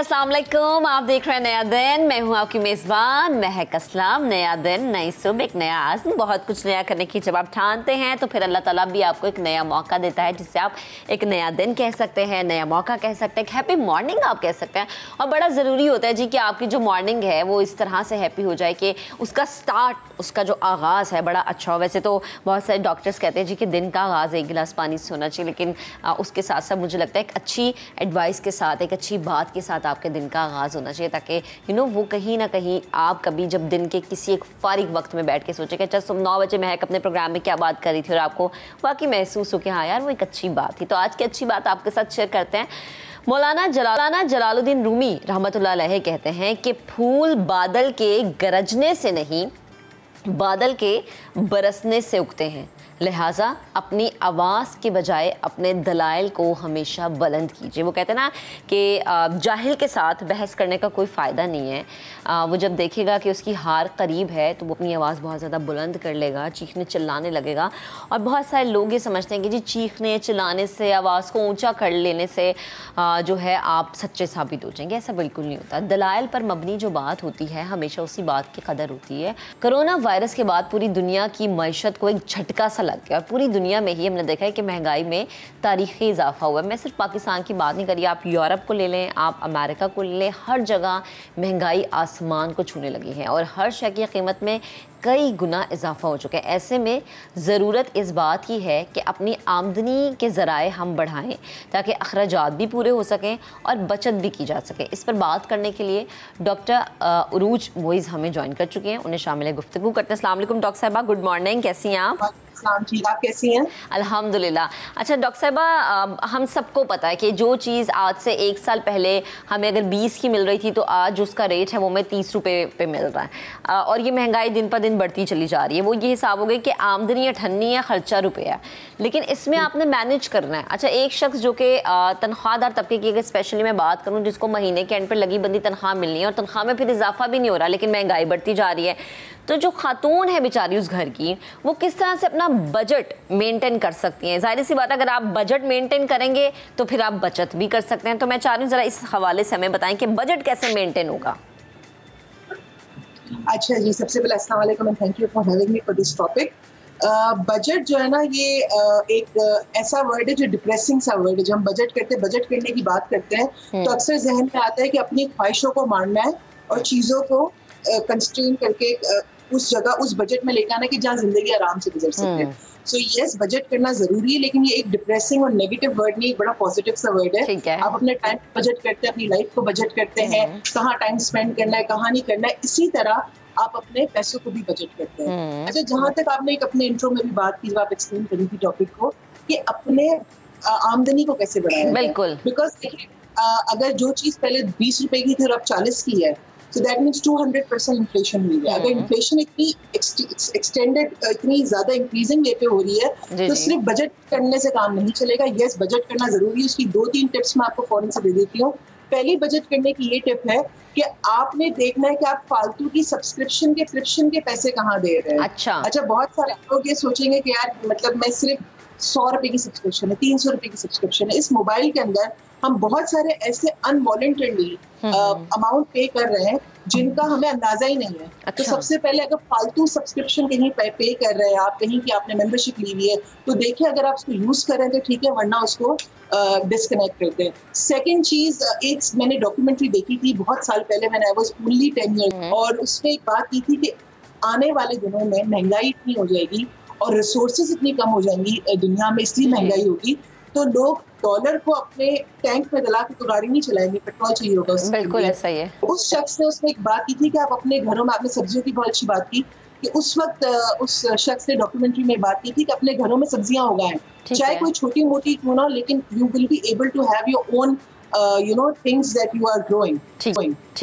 अस्सलाम वालेकुम। आप देख रहे हैं नया दिन। मैं हूं आपकी मेज़बान महक असलम। नया दिन, नई सुबह, एक नया आज़म, बहुत कुछ नया करने की जब आप ठानते हैं तो फिर अल्लाह ताला भी आपको एक नया मौका देता है, जिससे आप एक नया दिन कह सकते हैं, नया मौका कह सकते हैं, हैप्पी मॉर्निंग आप कह सकते हैं। और बड़ा ज़रूरी होता है जी कि आपकी जो मॉर्निंग है वो इस तरह से हैप्पी हो जाए कि उसका स्टार्ट, उसका जो आगाज़ है बड़ा अच्छा हो। वैसे तो बहुत सारे डॉक्टर्स कहते हैं जी कि दिन का आगाज़ एक गिलास पानी से होना चाहिए, लेकिन उसके साथ साथ मुझे लगता है एक अच्छी एडवाइस के साथ, एक अच्छी बात के साथ आपके दिन का आगाज़ होना चाहिए, ताकि वो कहीं ना कहीं आप कभी जब दिन के किसी एक फारिग वक्त में बैठ के सोचें कि अच्छा सुबह 9 बजे महक अपने प्रोग्राम में क्या बात कर रही थी और आपको वाकई महसूस हो कि हाँ यार वो एक अच्छी बात थी। तो आज की अच्छी बात आपके साथ शेयर करते हैं। मौलाना जलालुद्दीन रूमी रहमतुल्लाह अलैह कहते हैं कि फूल बादल के गरजने से नहीं, बादल के बरसने से उगते हैं, लिहाजा अपनी आवाज़ के बजाय अपने दलाइल को हमेशा बुलंद कीजिए। वो कहते हैं ना कि जाहिल के साथ बहस करने का कोई फ़ायदा नहीं है। वो जब देखेगा कि उसकी हार करीब है तो वो अपनी आवाज़ बहुत ज़्यादा बुलंद कर लेगा, चीखने चिल्लाने लगेगा। और बहुत सारे लोग ये समझते हैं कि जी चीखने चिल्लाने से, आवाज़ को ऊंचा कर लेने से जो है आप सच्चे साबित हो जाएंगे। ऐसा बिल्कुल नहीं होता। दलाइल पर मबनी जो बात होती है हमेशा उसी बात की कदर होती है। कोरोना वायरस के बाद पूरी दुनिया की मईशत को एक झटका सा लग गया और पूरी दुनिया में ही हमने देखा है कि महंगाई में तारीखी इजाफा हुआ है। मैं सिर्फ पाकिस्तान की बात नहीं कर रही, आप यूरोप को ले लें, आप अमेरिका को ले लें, हर जगह महंगाई आसमान को छूने लगी है और हर शय की कीमत में कई गुना इजाफा हो चुका है। ऐसे में ज़रूरत इस बात की है कि अपनी आमदनी के ज़राए हम बढ़ाएं ताकि अखराजात भी पूरे हो सकें और बचत भी की जा सके। इस पर बात करने के लिए डॉक्टर उरूज मोइज़ हमें ज्वाइन कर चुके हैं, उन्हें शामिल गुफ्तगू करते हैं। अस्सलाम वालेकुम डॉक्टर साहिबा, गुड मॉर्निंग, कैसी हैं आप? ठीक, आप कैसी हैं? अल्हम्दुलिल्लाह। अच्छा डॉक्टर साहिबा, हम सबको पता है कि जो चीज़ आज से 1 साल पहले हमें अगर 20 की मिल रही थी तो आज उसका रेट है वो हमें 30 रुपये पे मिल रहा है और ये महंगाई दिन पर दिन बढ़ती चली जा रही है। वो ये हिसाब हो गया कि आमदनी 98 है, खर्चा रुपया है, लेकिन इसमें आपने मैनेज करना है। अच्छा, एक शख्स जो कि तनख्वाहदार तबके की अगर स्पेशली मैं बात करूँ, जिसको महीने के एंड पर लगी बंदी तनख्वाह मिलनी है और तनख्वाह में फिर इजाफा भी नहीं हो रहा लेकिन महंगाई बढ़ती जा रही है, तो जो खातून है बेचारी उस घर की, वो किस तरह से अपना बजट मेंटेन कर सकती हैं? जाहिर सी बात है, अगर आप बजट मेंटेन करेंगे तो फिर आप बचत भी कर सकते हैं। तो मैं चाह रही हूँ ज़रा इस हवाले से हमें बताएं कि बजट कैसे मेंटेन होगा। अच्छा जी, सबसे पहले अस्सलाम वालेकुम and thank you for having me for this topic. Budget जो है ना, ये एक ऐसा वर्ड है जो डिप्रेसिंग सा वर्ड है। जब हम बजट करने की बात करते हैं तो अक्सर जहन में आता है कि अपनी ख्वाहिशों को मारना है और चीज़ों को कंस्ट्रेन करके उस जगह, उस बजट में लेकर आना कि जहाँ जिंदगी आराम से गुजर सकते हैं। सो यस, बजट करना जरूरी है, लेकिन ये एक डिप्रेसिंग और नेगेटिव वर्ड नहीं, एक बड़ा पॉजिटिव सा वर्ड है। आप अपने टाइम बजट करते हैं, अपनी लाइफ को बजट करते हैं, कहाँ टाइम स्पेंड करना है, कहाँ नहीं करना है। इसी तरह आप अपने पैसों को भी बजट करते हैं। अच्छा, जहाँ तक आपने एक अपने इंट्रो में भी बात की, जब आप एक्सप्लेन करी थी टॉपिक को कि अपने आमदनी को कैसे बढ़ाया, बिल्कुल, बिकॉज अगर जो चीज पहले 20 रुपए की थी और अब 40 की है, so that means 200% इन्फ्लेशन हुई है। अगर इन्फ्लेशन इतनी एक्सटेंडेड, इतनी ज्यादा इंक्रीजिंग वे पे हो रही है तो सिर्फ बजट करने से काम नहीं चलेगा। यस, बजट करना जरूरी है। उसकी 2-3 टिप्स मैं आपको फौरन से दे देती हूँ। पहली बजट करने की ये टिप है कि आपने देखना है कि आप फालतू की सब्सक्रिप्शन के पैसे कहाँ दे रहे हैं। अच्छा, बहुत सारे लोग ये सोचेंगे कि यार मतलब मैं सिर्फ 100 रुपए की सब्सक्रिप्शन है, 300 रुपए की सब्सक्रिप्शन है। इस मोबाइल के अंदर हम बहुत सारे ऐसे अनवॉलंटरली अमाउंट पे कर रहे हैं जिनका हमें अंदाजा ही नहीं है। तो सबसे पहले अगर फालतू सब्सक्रिप्शन कहीं पे कर रहे हैं आप, कहीं की आपने मेंबरशिप ली हुई है, तो देखिए अगर आप उसको यूज कर रहे हैं तो ठीक है, वरना उसको डिस्कनेक्ट करते हैं। सेकेंड चीज, एक मैंने डॉक्यूमेंट्री देखी थी बहुत साल पहले, मैंने आई वाज ओनली 10 ईयर्स, और उसमें एक बात की थी कि आने वाले दिनों में महंगाई इतनी हो जाएगी और रिसोर्सेज इतनी कम हो जाएंगी दुनिया में, इसलिए महंगाई होगी, तो लोग डॉलर को अपने टैंक में डला के तो गाड़ी नहीं चलाएंगे, पेट्रोल चाहिए होगा। बिल्कुल ऐसा ही है। उस शख्स ने, उसने एक बात की थी कि आप अपने घरों में, आपने सब्जियों की बहुत अच्छी बात की कि उस वक्त उस शख्स ने डॉक्यूमेंट्री में बात की थी कि अपने घरों में सब्जियां उगाएं, चाहे कोई छोटी मोटी क्यों ना, लेकिन you will be able to have your own things that you are growing, so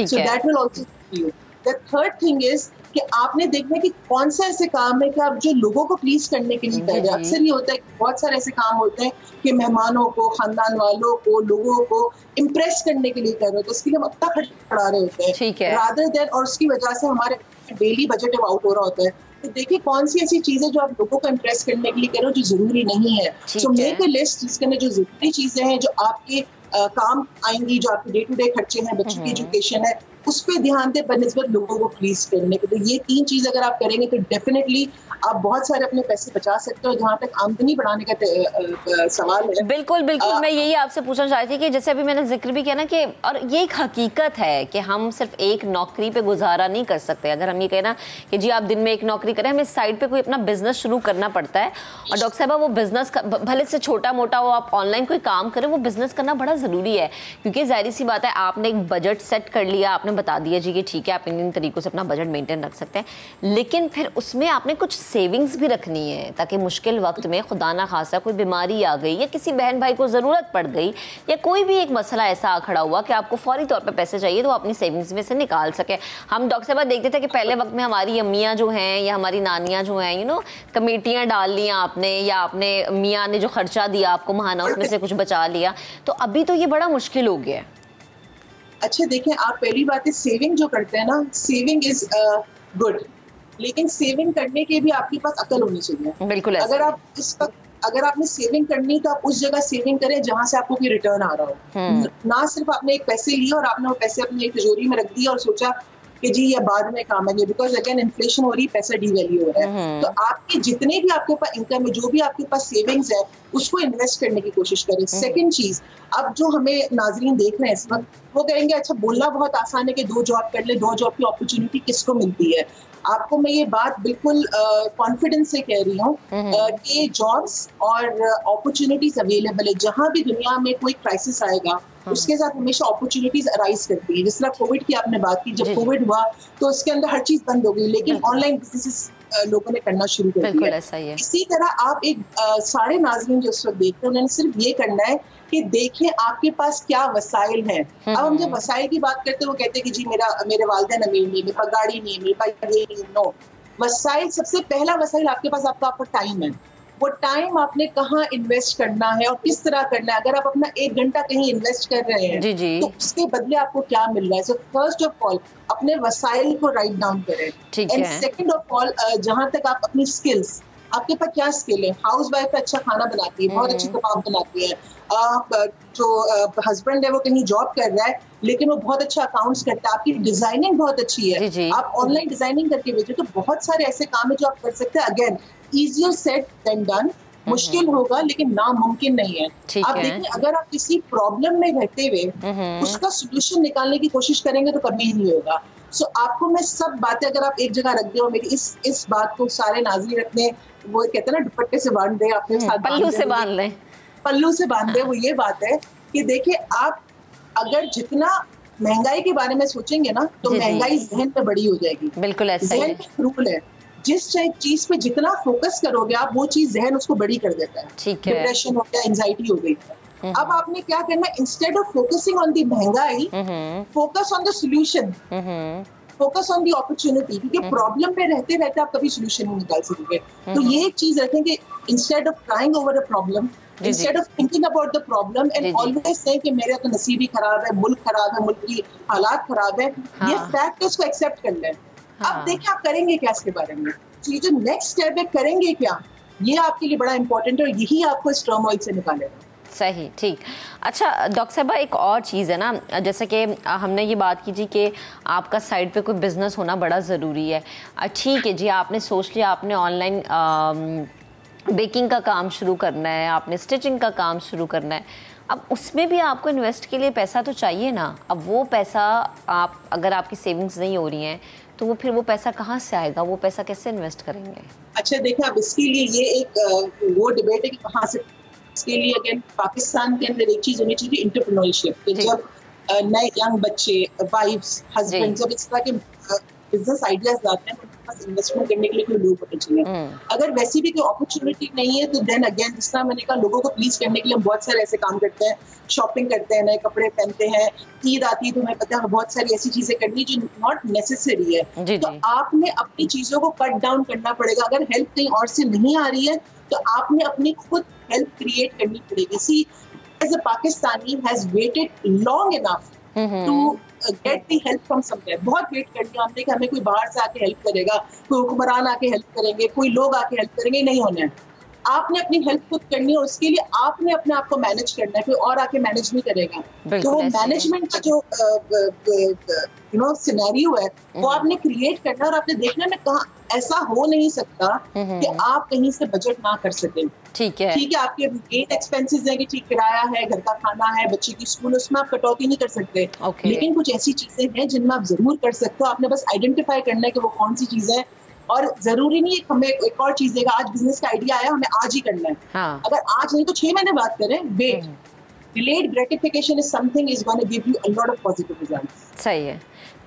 that will also help you. The third thing is कि आपने देखना है कि कौन सा ऐसे काम है कि आप जो लोगों को प्लीज करने के लिए कर रहे हैं। अक्सर ये होता है कि बहुत सारे ऐसे काम होते हैं कि मेहमानों को, खानदान वालों को, लोगों को इम्प्रेस करने के लिए कर रहे होते हैं, उसके लिए हम इतना खर्च बढ़ा रहे होते हैं रादर देन, और उसकी वजह से हमारे डेली बजट आउट हो रहा होता है। तो देखिए कौन सी ऐसी चीजें जो आप लोगों को इम्प्रेस करने के लिए करो जो जरूरी नहीं है। सो मेक अ लिस्ट जिसके अंदर जो जरूरी चीजें हैं, जो आपके काम आएंगी, जो आपके डे टू डे खर्चे हैं, बच्चों की एजुकेशन है, उस पर ध्यान दें बनस्बत लोगों को प्लीज करने के। तो ये 3 चीज अगर आप करेंगे तो डेफिनेटली आप बहुत सारे अपने पैसे बचा सकते हो। जहाँ तक आमदनी बढ़ाने का सवाल है, बिल्कुल बिल्कुल, मैं यही आपसे पूछना चाहती थी कि जैसे अभी मैंने जिक्र भी किया ना कि, और ये एक हकीकत है कि हम सिर्फ एक नौकरी पे गुजारा नहीं कर सकते। अगर हम ये कहें ना कि जी आप दिन में एक नौकरी करें, हमें साइड पे कोई अपना बिजनेस शुरू करना पड़ता है। और डॉक्टर साहबा वो बिजनेस भले से छोटा मोटा हो, आप ऑनलाइन कोई काम करें, वो बिजनेस करना बड़ा जरूरी है। क्योंकि जाहिर सी बात है, आपने एक बजट सेट कर लिया, आपने बता दिया जी कि ठीक है आप इन तरीकों से अपना बजट मेंटेन रख सकते हैं, लेकिन फिर उसमें आपने कुछ सेविंग्स भी रखनी है ताकि मुश्किल वक्त में खुदा ना खासा कोई बीमारी आ गई या किसी बहन भाई को ज़रूरत पड़ गई या कोई भी एक मसला ऐसा आ खड़ा हुआ कि आपको फौरी तौर पे पैसे चाहिए तो अपनी सेविंग्स में से निकाल सके। हम डॉक्टर साहब देखते थे कि पहले वक्त में हमारी अम्मियाँ जो हैं या हमारी नानियाँ जो हैं, कमेटियाँ डाल ली आपने या आपने मियाँ ने जो खर्चा दिया आपको महाना उसमें से कुछ बचा लिया, तो अभी तो ये बड़ा मुश्किल हो गया है। अच्छा देखें, आप पहली बात है सेविंग जो करते हैं ना, सेविंग इज गुड, लेकिन सेविंग करने के भी आपके पास अकल होनी चाहिए। बिल्कुल। अगर आपने सेविंग करनी तो आप उस जगह सेविंग करें जहां से आपको कोई रिटर्न आ रहा हो। ना सिर्फ आपने एक पैसे लिए और आपने वो पैसे अपनी एक तिजोरी में रख दिया और सोचा कि जी ये बाद में काम आएंगे, बिकॉज अगेन इन्फ्लेशन हो रही, पैसा डिवैल्यू हो रहा है। तो आपके जितने भी आपके पास इनकम है, जो भी आपके पास सेविंग्स है, उसको इन्वेस्ट करने की कोशिश करें। सेकंड चीज, अब जो हमें नाजरीन देख रहे हैं इस वक्त, वो कहेंगे अच्छा बोलना बहुत आसान है कि 2 जॉब कर ले, 2 जॉब की अपॉर्चुनिटी किसको मिलती है। आपको मैं ये बात बिल्कुल कॉन्फिडेंस से कह रही हूँ कि जॉब्स और अपॉर्चुनिटीज अवेलेबल है। जहां भी दुनिया में कोई क्राइसिस आएगा उसके साथ हमेशा अपॉर्चुनिटीज अराइज करती है। जिस तरह कोविड की आपने बात की, जब कोविड हुआ तो उसके अंदर हर चीज बंद हो गई, लेकिन ऑनलाइन बिजनेसेस लोगों ने करना शुरू कर दिया। ऐसा ही है। इसी तरह आप एक सारे नाज़रीन जो इस वक्त देखते हैं, उन्होंने सिर्फ ये करना है कि देखें आपके पास क्या वसाइल हैं। अब हम जब वसाइल की बात करते हैं, वो कहते हैं कि जी मेरे वालिदैन अमीर नहीं, मेरे पास गाड़ी नहीं है, मेरे पास ये नहीं। नो, वसाइल, सबसे पहला वसाइल आपके पास आपका टाइम है। वो टाइम आपने कहाँ इन्वेस्ट करना है और किस तरह करना है। अगर आप अपना 1 घंटा कहीं इन्वेस्ट कर रहे हैं तो उसके बदले आपको क्या मिल रहा है। सो फर्स्ट ऑफ ऑल अपने वसाइल को राइट डाउन करें। एंड सेकंड ऑफ ऑल, जहां तक आप अपनी स्किल्स, आपके पास क्या स्किल है। हाउस वाइफ अच्छा खाना बनाती है, बहुत अच्छी कबाब बनाती है। जो हस्बैंड है वो कहीं जॉब कर रहा है लेकिन वो बहुत अच्छा अकाउंट्स करता है। आपकी डिजाइनिंग बहुत अच्छी है, आप ऑनलाइन डिजाइनिंग करके बेचो। तो बहुत सारे ऐसे काम है जो आप कर सकते हैं। Again easier said than done, मुश्किल होगा लेकिन नामुमकिन नहीं है। आप देखिए, अगर आप किसी प्रॉब्लम में रहते हुए उसका सोल्यूशन निकालने की कोशिश करेंगे तो कभी नहीं होगा। सो आपको मैं सब बातें अगर आप एक जगह रख दे और मेरी इस बात को सारे नाज़रीन रखने, वो कहते हैं ना दुपट्टे से बांध दे, अपने साथ पल्लू से बांध ले, पल्लू से बांध दे। वो ये बात है कि देखिए, आप अगर जितना महंगाई के बारे में सोचेंगे ना तो महंगाई जहन पे बड़ी हो जाएगी। बिल्कुल ऐसा ही है। जहन पे रूल है, जिस चीज पे जितना फोकस करोगे आप, वो चीज जहन उसको बड़ी कर देता है। डिप्रेशन हो गया, एंजाइटी हो गई। अब आपने क्या करना है, instead of focusing on the महंगाई, focus on the solution, focus on the opportunity. क्योंकि प्रॉब्लम पे रहते रहते आप कभी सोल्यूशन नहीं निकाल सकोगे। तो ये एक चीज रखें कि instead of crying over a problem, instead of thinking about the problem and always say कि मेरा तो नसीब ही खराब है, मुल्क खराब है, मुल्क की हालात खराब है, ये फैक्ट उसको एक्सेप्ट कर लें। अब देखिए आप करेंगे क्या इसके बारे में। तो ये जो नेक्स्ट स्टेप है, करेंगे क्या, ये आपके लिए बड़ा इंपॉर्टेंट है और यही आपको इस टर्मोइल से निकालेगा। सही, ठीक। अच्छा डॉक्टर साहबा, एक और चीज़ है ना, जैसे कि हमने ये बात की थी कि आपका साइड पे कोई बिजनेस होना बड़ा ज़रूरी है। ठीक है जी, आपने सोच लिया आपने ऑनलाइन बेकिंग का काम शुरू करना है, आपने स्टिचिंग का काम शुरू करना है। अब उसमें भी आपको इन्वेस्ट के लिए पैसा तो चाहिए ना। अब वो पैसा आप, अगर आपकी सेविंग्स नहीं हो रही हैं तो वो फिर वो पैसा कहाँ से आएगा, वो पैसा कैसे इन्वेस्ट करेंगे? अच्छा देखिए, अब इसके लिए ये एक वो डिबेट है कि कहाँ से। इसके लिए अगेन पाकिस्तान के अंदर एक चीज होनी चाहिए, एंटरप्रेन्योरशिप। जब नए यंग बच्चे, वाइफ्स, हस्बैंड जब इस तरह के बिजनेस आइडियाज लाते हैं तो उनके पास इन्वेस्टमेंट करने के लिए कोई लोग होने चाहिए। अगर वैसी भी कोई अपॉर्चुनिटी नहीं है तो देन अगेन, जिस तरह मैंने कहा, लोगों को प्लीज करने के लिए हम बहुत सारे ऐसे काम करते हैं। शॉपिंग करते हैं, नए कपड़े पहनते हैं, ईद आती है तो हमें पता है बहुत सारी ऐसी चीजें करनी जो नॉट नेसेसरी है। तो आपने अपनी चीजों को कट डाउन करना पड़ेगा। अगर हेल्प कहीं और से नहीं आ रही है तो आपने अपनी खुद हेल्प क्रिएट करनी पड़ेगी। See as a Pakistani has waited long enough to get the help from somewhere. बहुत वेट कर लिया हमने कि हमें कोई बाहर से आके हेल्प करेगा, कोई हुक्मरान आके हेल्प करेंगे, कोई लोग आके हेल्प करेंगे, नहीं होना है। आपने अपनी हेल्प खुद करनी है, उसके लिए आपने अपने आप को मैनेज करना है, कोई और आके मैनेज नहीं करेगा। तो वो मैनेजमेंट का जो सिनेरियो है वो आपने क्रिएट करना, और आपने देखना में कहा ऐसा हो नहीं सकता कि आप कहीं से बजट ना कर सकें। ठीक है, आपके मेन एक्सपेंसेस है कि ठीक किराया है, घर का खाना है, बच्चे की स्कूल, उसमें आप कटौती नहीं कर सकते। लेकिन कुछ ऐसी चीजें हैं जिनमें आप जरूर कर सकते हो। आपने बस आइडेंटिफाई करना है कि वो कौन सी चीजें हैं, और जरूरी नहीं है हमें एक और चीज देगा, आज बिजनेस का आइडिया आया, हमें आज ही करना है। हाँ। अगर आज नहीं तो 6 महीने बात करें। Wait, delayed gratification is something is gonna give you a lot of positive results. सही है,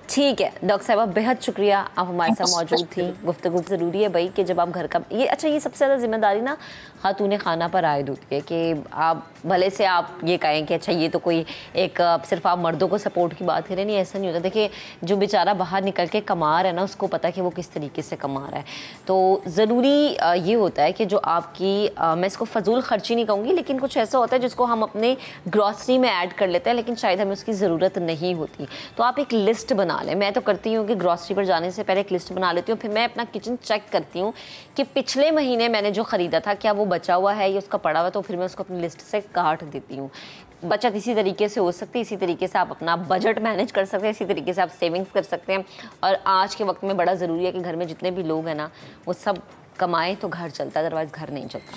ठीक है डॉक्टर साहिबा, बेहद शुक्रिया आप हमारे साथ मौजूद थी। गुफ्तगू ज़रूरी है भाई कि जब आप घर का ये सबसे ज़्यादा जिम्मेदारी ना खातून खाना पर आयद होती है कि आप भले से आप ये कहें कि अच्छा ये तो कोई एक सिर्फ आप मर्दों को सपोर्ट की बात करें, नहीं ऐसा नहीं होता। देखिए जो बेचारा बाहर निकल के कमा रहा है ना, उसको पता है कि वो किस तरीके से कमा रहा है। तो ज़रूरी ये होता है कि जो आपकी मैं इसको फजूल खर्ची नहीं कहूँगी, लेकिन कुछ ऐसा होता है जिसको हम अपने ग्रॉसरी में ऐड कर लेते हैं, लेकिन शायद हमें उसकी ज़रूरत नहीं होती। तो आप एक लिस्ट बना लें। मैं तो करती हूँ कि ग्रॉसरी पर जाने से पहले एक लिस्ट बना लेती हूँ, फिर मैं अपना किचन चेक करती हूँ कि पिछले महीने मैंने जो ख़रीदा था क्या वो बचा हुआ है या उसका पड़ा हुआ, तो फिर मैं उसको अपनी लिस्ट से काट देती हूँ। बचत इसी तरीके से हो सकती है, इसी तरीके से आप अपना बजट मैनेज कर सकते हैं, इसी तरीके से आप सेविंग्स कर सकते हैं। और आज के वक्त में बड़ा ज़रूरी है कि घर में जितने भी लोग हैं ना, वो सब कमाएं तो घर चलता है, अदरवाइज़ घर नहीं चलता।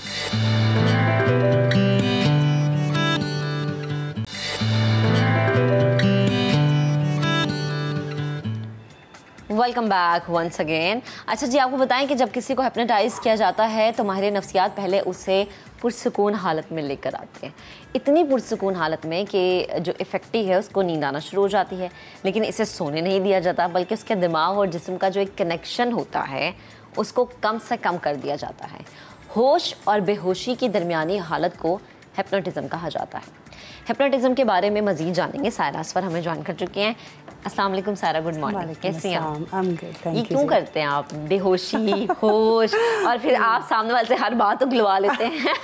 Welcome back once again. अच्छा जी, आपको बताएं कि जब किसी को हिप्नोटाइज़ किया जाता है तो माहिर नफ्सियात पहले उसे पुरसुकून हालत में लेकर आते हैं। इतनी पुरसुकून हालत में कि जो इफ़ेक्टी है उसको नींद आना शुरू हो जाती है, लेकिन इसे सोने नहीं दिया जाता, बल्कि उसके दिमाग और जिस्म का जो एक कनेक्शन होता है उसको कम से कम कर दिया जाता है। होश और बेहोशी की दरमियानी हालत को हिप्नोटिज़म कहा जाता है। हिप्नोटिज़म के बारे में मज़ीद जानेंगे। सायरा असफर हमें ज्वाइन कर चुके हैं। अस्सलाम वालेकुम सायरा, गुड मॉर्निंग, कैसी हैं आप? ये क्यों करते हैं आप, बेहोशी, होश, और फिर आप सामने वाले से हर बात उगलवा लेते हैं?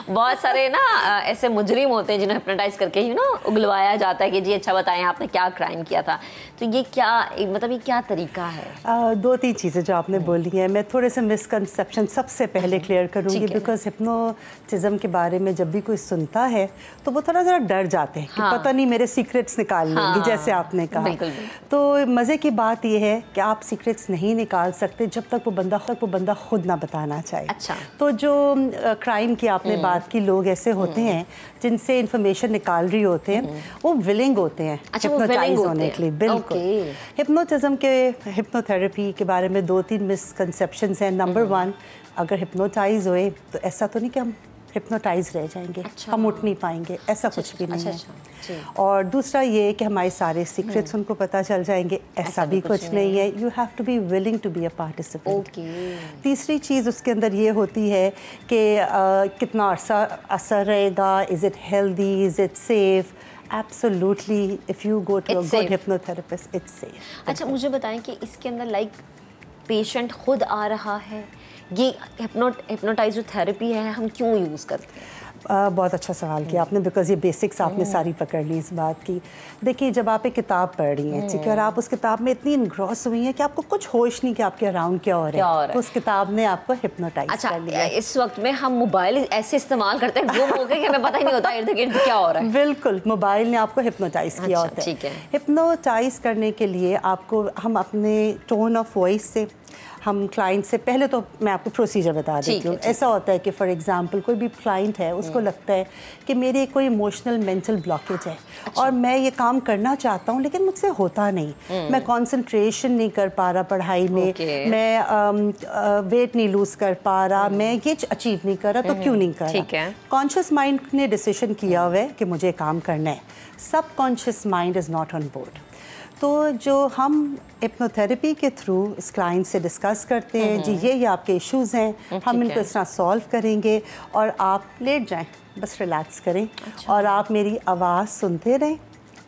बहुत सारे ना ऐसे मुजरिम होते हैं जिन्हें हिप्नोटाइज करके उगलवाया जाता है कि जी अच्छा बताएं आपने क्या क्राइम किया था। तो ये क्या मतलब ये क्या तरीका है? 2-3 चीज़ें जो आपने बोली हैं, मैं थोड़े से मिसकंसेप्शन सबसे पहले क्लियर करूँगी, बिकॉज हिप्नोटिज़म के बारे में जब भी कोई सुनता है तो वो थोड़ा ज़रा डर जाते हैं कि पता नहीं मेरे सीक्रेट्स निकाल लेंगे, जैसे आपने कहा। तो मज़े की बात यह है कि आप सीक्रेट्स नहीं निकाल सकते जब तक वो बंदा खुद ना बताना चाहे। अच्छा। तो जो क्राइम की आपने बात की, लोग ऐसे होते हैं जिनसे इंफॉर्मेशन निकाल रही होते हैं, वो विलिंग होते हैं हिप्नोटाइज होने के लिए। बिल्कुल। हिप्नोटिज़म के हिप्नोथेरेपी के बारे में 2-3 मिसकंसेप्शंस हैं। नंबर 1, अगर हिप्नोटाइज हुए तो ऐसा तो नहीं कि हम हिप्नोटाइज रह जाएंगे। अच्छा। हम उठ नहीं पाएंगे, ऐसा कुछ भी नहीं है। और दूसरा ये कि हमारे सारे सीक्रेट्स उनको पता चल जाएंगे, ऐसा भी कुछ नहीं है। You have to be willing to be a participant. तीसरी चीज़ उसके अंदर ये होती है कि कितना असर रहेगा, is it healthy, is it safe. Absolutely, if you go to a good hypnotherapist, it's safe. अच्छा, मुझे बताएं कि इसके अंदर पेशेंट खुद आ रहा है, ये हिप्नोटाइज जो थेरेपी है हम क्यों यूज़ करते हैं? बहुत अच्छा सवाल किया आपने, बिकॉज ये बेसिक्स आपने सारी पकड़ ली इस बात की। देखिए, जब आप एक किताब पढ़ रही हैं, ठीक है, और आप उस किताब में इतनी इनग्रॉस हुई हैं कि आपको कुछ होश नहीं कि आपके अराउंड क्या हो रहा है, तो उस किताब ने आपको हिप्नोटाइज कर लिया। इस वक्त में हम मोबाइल ऐसे इस्तेमाल करते हैं गुम हो गए कि हमें पता ही नहीं होता इर्द गिर्द क्या हो रहा है। बिल्कुल, मोबाइल ने आपको हिप्नोटाइज किया होता है। ठीक है। हिप्नोटाइज करने के लिए आपको हम अपने टोन ऑफ वॉइस से, हम क्लाइंट से पहले तो मैं आपको प्रोसीजर बता देती हूँ। ऐसा होता है कि फॉर एग्जांपल कोई भी क्लाइंट है, उसको लगता है कि मेरी कोई इमोशनल मेंटल ब्लॉकेज है और मैं ये काम करना चाहता हूँ लेकिन मुझसे होता नहीं। मैं कंसंट्रेशन नहीं कर पा रहा पढ़ाई में, मैं वेट नहीं लूज़ कर पा रहा, मैं ये अचीव नहीं कर रहा, तो क्यों नहीं कर रहा? कॉन्शियस माइंड ने डिसीजन किया हुआ है कि मुझे काम करना है, सब conscious mind is not on board. तो जो हम हिप्नोथेरेपी के थ्रू इस क्लाइंट से डिस्कस करते हैं, जी ये आपके इश्यूज़ हैं, हम इनको इस तरह सॉल्व करेंगे, और आप लेट जाएं, बस रिलैक्स करें। और आप मेरी आवाज़ सुनते रहें,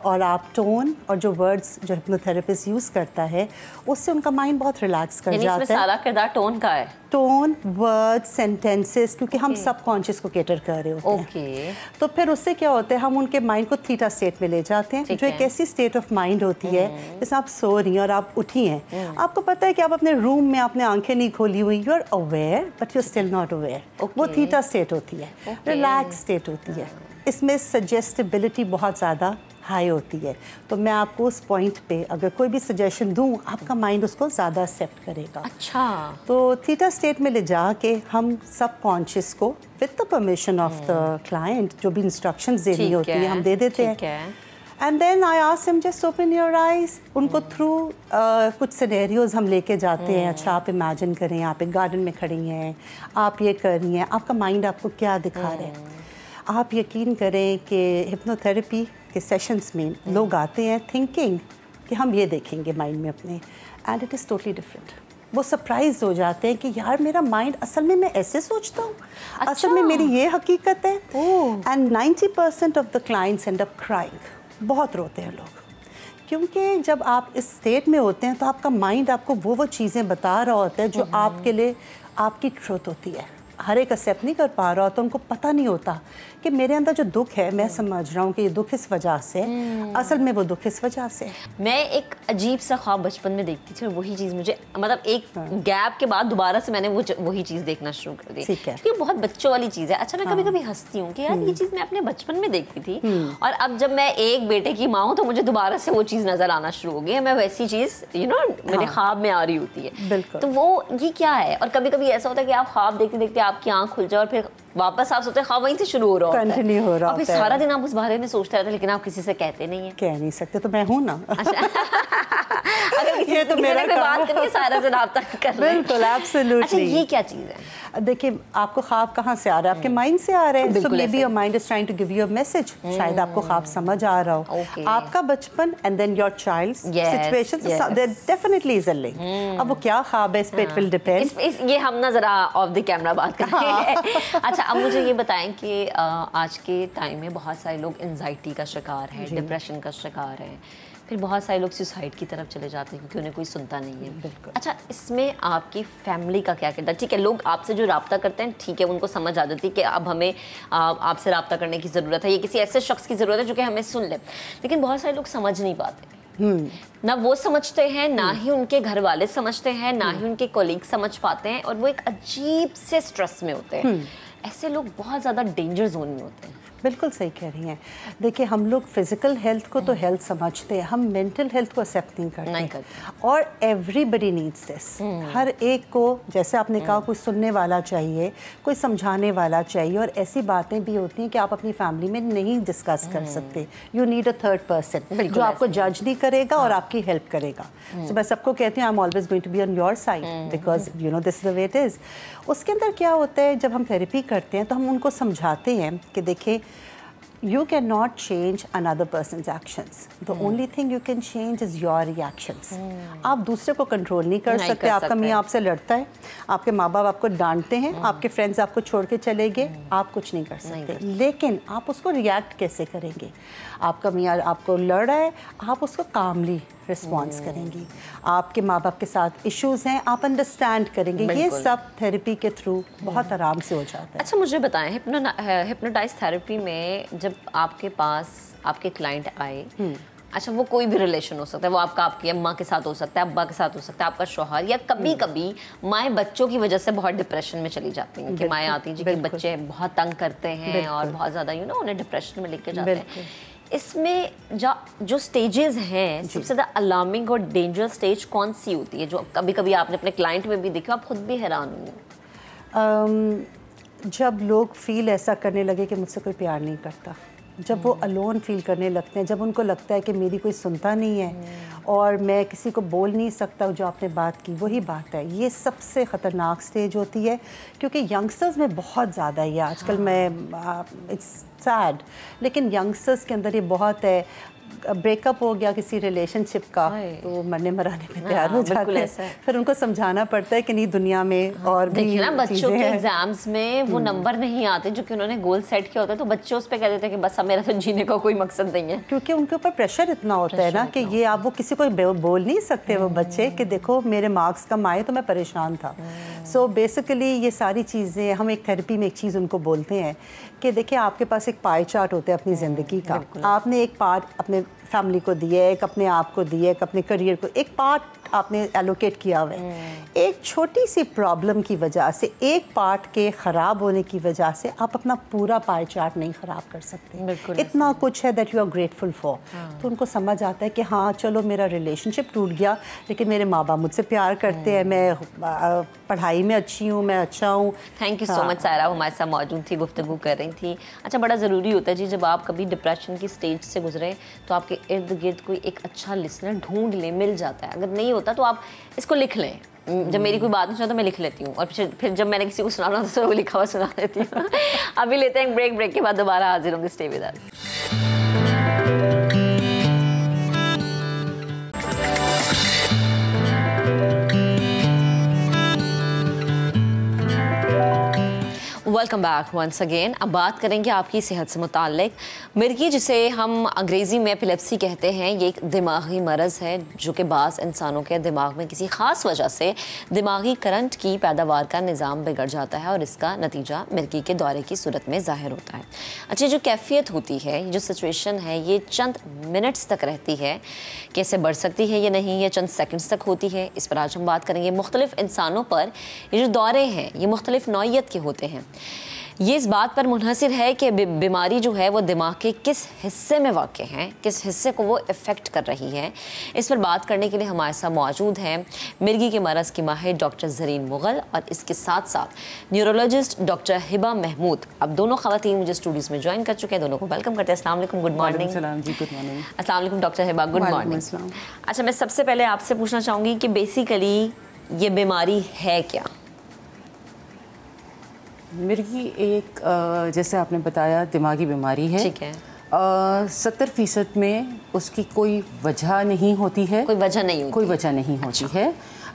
और आप टोन और जो वर्ड्स जो हिप्नोथेरेपिस्ट यूज़ करता है उससे उनका माइंड बहुत रिलैक्स कर जाता है। इसमें सारा किरदार टोन का है? टोन, वर्ड्स, सेंटेंसेस, क्योंकि हम सबकॉन्शियस को कैटर कर रहे होते हैं। तो फिर उससे क्या होता है, हम उनके माइंड को थीटा स्टेट में ले जाते हैं, जो एक ऐसी स्टेट ऑफ माइंड होती है जैसे आप सो रही हैं और आप उठी हैं, आपको पता है कि आप अपने रूम में आपने आंखें नहीं खोली हुई, you are aware but you are still not aware. वो थीटा स्टेट होती है, रिलैक्स स्टेट होती है। इसमें सजेस्टिबिलिटी बहुत ज़्यादा हाई होती है। तो मैं आपको उस पॉइंट पे अगर कोई भी सजेशन दूं, आपका माइंड उसको ज़्यादा एक्सेप्ट करेगा। अच्छा। तो थीटा स्टेट में ले जाके हम सब कॉन्शियस को with the permission of the client जो भी इंस्ट्रक्शंस देनी होती है हम दे देते हैं। And then I ask him just open your eyes. उनको थ्रू कुछ सिनेरियोज हम लेके जाते हैं। अच्छा, आप इमेजिन करें आप एक गार्डन में खड़ी हैं, आप ये कर रही हैं, आपका माइंड आपको क्या दिखा रहा है। आप यकीन करें कि हिप्नोथेरेपी के सेशंस में लोग आते हैं थिंकिंग कि हम ये देखेंगे माइंड में अपने, and it is totally different. वो सरप्राइज हो जाते हैं कि यार मेरा माइंड असल में मैं ऐसे सोचता हूँ। अच्छा। असल में मेरी ये हकीकत है। And 90% of the clients and up crying. बहुत रोते हैं लोग, क्योंकि जब आप इस स्टेट में होते हैं तो आपका माइंड आपको वो चीज़ें बता रहा होता है जो आपके लिए आपकी ट्रूथ होती है। हर एक एक्सेप्ट नहीं कर पा रहा होता, उनको पता नहीं होता कि मेरे अंदर जो दुख है, मैं समझ रहा हूँ कि ये दुख इस वजह से, असल में वो दुख इस वजह से। मैं एक अजीब सा ख्वाब बचपन में देखती थी और वही चीज़ मुझे मतलब एक गैप के बाद दोबारा से मैंने वही चीज़ देखना शुरू कर दी। ठीक है। ये बहुत बच्चों वाली चीज़ है। अच्छा, मैं कभी कभी हंसती हूँ कि यार ये चीज़ मैं अपने बचपन में देखती थी और अब जब मैं एक बेटे की माँ हूँ तो मुझे दोबारा से वो चीज़ नजर आना शुरू हो गई है। मैं वैसी चीज़ मेरे ख्वाब में आ रही होती है। बिल्कुल। तो वो ये क्या है? और कभी कभी ऐसा होता है कि आप ख्वाब देखते देखते आपकी आँख खुल जाए और फिर वापस आप सोचते हैं ख्वाब वहीं से शुरू हो रहा होता है, कंटिन्यू हो रहा होता है। सारा दिन आप उस बारे में सोचते रहते हैं, लेकिन आप किसी से कहते नहीं है। कह नहीं सकते, तो मैं हूँ ना। अगर किसी ये तो मेरा बात करके सारा दिन आप तक कर रहे हैं। बिल्कुल, एब्सोल्युटली। अच्छा, ये क्या चीज़ है? देखिए, आपको ख्वाब कहाँ से आ रहा है? आपके माइंड से आ रहा है। So maybe your mind is trying to give you a message. शायद आपको ख्वाब समझ आ रहा हो। आपका बचपन and then your child's situation, there definitely is a link. अब वो क्या ख्वाब है, इस पे इट विल डिपेंड। ये हम ना जरा ऑफ द कैमरा बात करेंगे। अच्छा, अब मुझे ये बताएं कि आज के टाइम में बहुत सारे लोग एंजाइटी का शिकार हैं, डिप्रेशन का शिकार हैं, फिर बहुत सारे लोग सुसाइड की तरफ चले जाते हैं क्योंकि उन्हें कोई सुनता नहीं है। बिल्कुल। अच्छा, इसमें आपकी फैमिली का क्या किरदार? ठीक है, लोग आपसे जो रब्ता करते हैं, ठीक है, उनको समझ आ जाती है कि अब हमें आपसे रब्ता करने की ज़रूरत है, ये किसी ऐसे शख्स की ज़रूरत है जो कि हमें सुन ले। लेकिन बहुत सारे लोग समझ नहीं पाते। ना वो समझते हैं, ना ही उनके घर वाले समझते हैं, ना ही उनके कोलीग समझ पाते हैं, और वो एक अजीब से स्ट्रेस में होते हैं। ऐसे लोग बहुत ज़्यादा डेंजर जोन में होते हैं। बिल्कुल सही कह रही हैं। देखिए, हम लोग फिजिकल हेल्थ को तो हेल्थ समझते हैं, हम मेंटल हेल्थ को एक्सेप्ट नहीं करते। और एवरीबडी नीड्स दिस। हर एक को, जैसे आपने कहा, कोई सुनने वाला चाहिए, कोई समझाने वाला चाहिए। और ऐसी बातें भी होती हैं कि आप अपनी फैमिली में नहीं डिस्कस कर सकते। You need a third person जो आपको जज नहीं करेगा और आपकी हेल्प करेगा। तो मैं सबको कहती हूँ, I am always going to be on your side because you know this is the way it is. उसके अंदर क्या होता है, जब हम थेरेपी करते हैं तो हम उनको समझाते हैं कि देखिए, you cannot change another person's actions. The only thing you can change is your reactions. आप दूसरे को कंट्रोल नहीं कर सकते। आपका मियाँ आपसे लड़ता है, आपके माँ बाप आपको डांटते हैं, आपके फ्रेंड्स आपको छोड़ के चले गए, आप कुछ नहीं कर सकते। लेकिन आप उसको रिएक्ट कैसे करेंगे? आपका मियाँ आपको लड़ रहा है, आप उसको कामली रिस्पॉन्स करेंगी। आपके माँ बाप के साथ इश्यूज हैं, आप अंडरस्टैंड करेंगे। ये सब थेरेपी के थ्रू बहुत आराम से हो जाता है। अच्छा, मुझे बताएं, हिप्नोटाइज थेरेपी में जब आपके पास आपके क्लाइंट आए, अच्छा, वो कोई भी रिलेशन हो सकता है, वो आपकी अम्मा के साथ हो सकता है, अब्बा के साथ हो सकता है, आपका शौहर, या कभी कभी माएँ बच्चों की वजह से बहुत डिप्रेशन में चली जाती हैं कि माएँ आती हैं जी कि बच्चे बहुत तंग करते हैं और बहुत ज़्यादा उन्हें डिप्रेशन में लेके जाते हैं। इसमें जो स्टेजेस हैं, सबसे ज़्यादा अलार्मिंग और डेंजरस स्टेज कौन सी होती है, जो कभी कभी आपने अपने क्लाइंट में भी देखा, आप खुद भी हैरान हुए? जब लोग फील ऐसा करने लगे कि मुझसे कोई प्यार नहीं करता, जब वो अलोन फील करने लगते हैं, जब उनको लगता है कि मेरी कोई सुनता नहीं है और मैं किसी को बोल नहीं सकता जो आपने बात की, वही बात है। ये सबसे ख़तरनाक स्टेज होती है क्योंकि यंगस्टर्स में बहुत ज़्यादा है आजकल। मैं इट्स सैड, लेकिन यंगस्टर्स के अंदर ये बहुत है। ब्रेकअप हो गया किसी रिलेशनशिप का तो वो मरने मराने पे तैयार हो जाते हैं। फिर उनको समझाना पड़ता है कि नहीं दुनिया में और भी देखिए ना बच्चों के एग्जाम्स में वो नंबर नहीं आते जो कि उन्होंने गोल सेट किया होता है, तो बच्चे उस पे कह देते हैं कि बस अब मेरा तो जीने का कोई मकसद नहीं है, क्योंकि उनके ऊपर प्रेशर इतना होता है ना कि ये आप वो किसी को बोल नहीं सकते वो बच्चे कि देखो मेरे मार्क्स कम आए तो मैं परेशान था। सो बेसिकली ये सारी चीज़ें हम एक थेरेपी में एक चीज़ उनको बोलते हैं कि देखिए आपके पास एक पाई चार्ट होता है अपनी ज़िंदगी का, आपने एक पार्ट अपने फैमिली को दिया है, एक अपने आप को दिया है, एक अपने करियर को, एक पार्ट आपने एलोकेट किया हुआ है। एक छोटी सी प्रॉब्लम की वजह से, एक पार्ट के ख़राब होने की वजह से आप अपना पूरा पाई चार्ट नहीं ख़राब कर सकते। इतना कुछ है that you are grateful for. तो उनको समझ आता है कि हाँ चलो मेरा रिलेशनशिप टूट गया लेकिन मेरे माँ बाप मुझसे प्यार करते हैं, मैं पढ़ाई में अच्छी हूँ, मैं अच्छा हूँ। Thank you so much Saira, हमारे साथ मौजूद थी, गुफ्तगू कर रही थी। अच्छा, बड़ा ज़रूरी होता है जी जब आप कभी डिप्रेशन की स्टेज से गुजरे तो आपके इर्द गिर्द कोई एक अच्छा लिसनर ढूंढ ले, मिल जाता है। अगर नहीं होता तो आप इसको लिख लें। जब मेरी कोई बात नहीं सुना तो मैं लिख लेती हूँ और फिर जब मैंने किसी को सुनाना होता तो वो लिखा हुआ सुना देती हूँ। अभी लेते हैं ब्रेक के बाद दोबारा हाजिर होंगे। Stay with us. Welcome back once again. अब बात करेंगे आपकी सेहत से मुताल्लिक। मिर्गी, जिसे हम अंग्रेज़ी में एपिलेप्सी कहते हैं, ये एक दिमागी मरज़ है जो कि बाज़ इंसानों के दिमाग में किसी ख़ास वजह से दिमागी करंट की पैदावार का निज़ाम बिगड़ जाता है और इसका नतीजा मिर्गी के दौरे की सूरत में ज़ाहिर होता है। अच्छा, जो कैफियत होती है, जो सिचुएशन है, ये चंद मिनट्स तक रहती है। कैसे बढ़ सकती है या नहीं, ये चंद सेकंड्स तक होती है। इस पर आज हम बात करेंगे। मुख्तलिफ इंसानों पर ये जो दौरे हैं ये मुख्तलिफ नौइयत के होते हैं। ये इस बात पर मुनहसिर है कि बीमारी जो है वो दिमाग के किस हिस्से में वाक़ है, किस हिस्से को वो इफ़ेक्ट कर रही है। इस पर बात करने के लिए हमारे साथ मौजूद हैं मिर्गी के मरज़ की माहिर डॉक्टर ज़रीन मुग़ल और इसके साथ साथ न्यूरोलॉजिस्ट डॉक्टर हिबा महमूद। अब दोनों ख़वातीन मुझे स्टूडियोज़ में ज्वाइन कर चुके हैं। दोनों को वेलकम करते हैं। अस्सलाम वालेकुम, गुड मॉर्निंग। अस्सलाम वालेकुम डॉक्टर हिबा, गुड मॉर्निंग। अच्छा, मैं सबसे पहले आपसे पूछना चाहूँगी कि बेसिकली ये बीमारी है क्या? मिर्गी एक जैसे आपने बताया दिमागी बीमारी है। ठीक है। 70% में उसकी कोई वजह नहीं होती है, कोई वजह नहीं होती है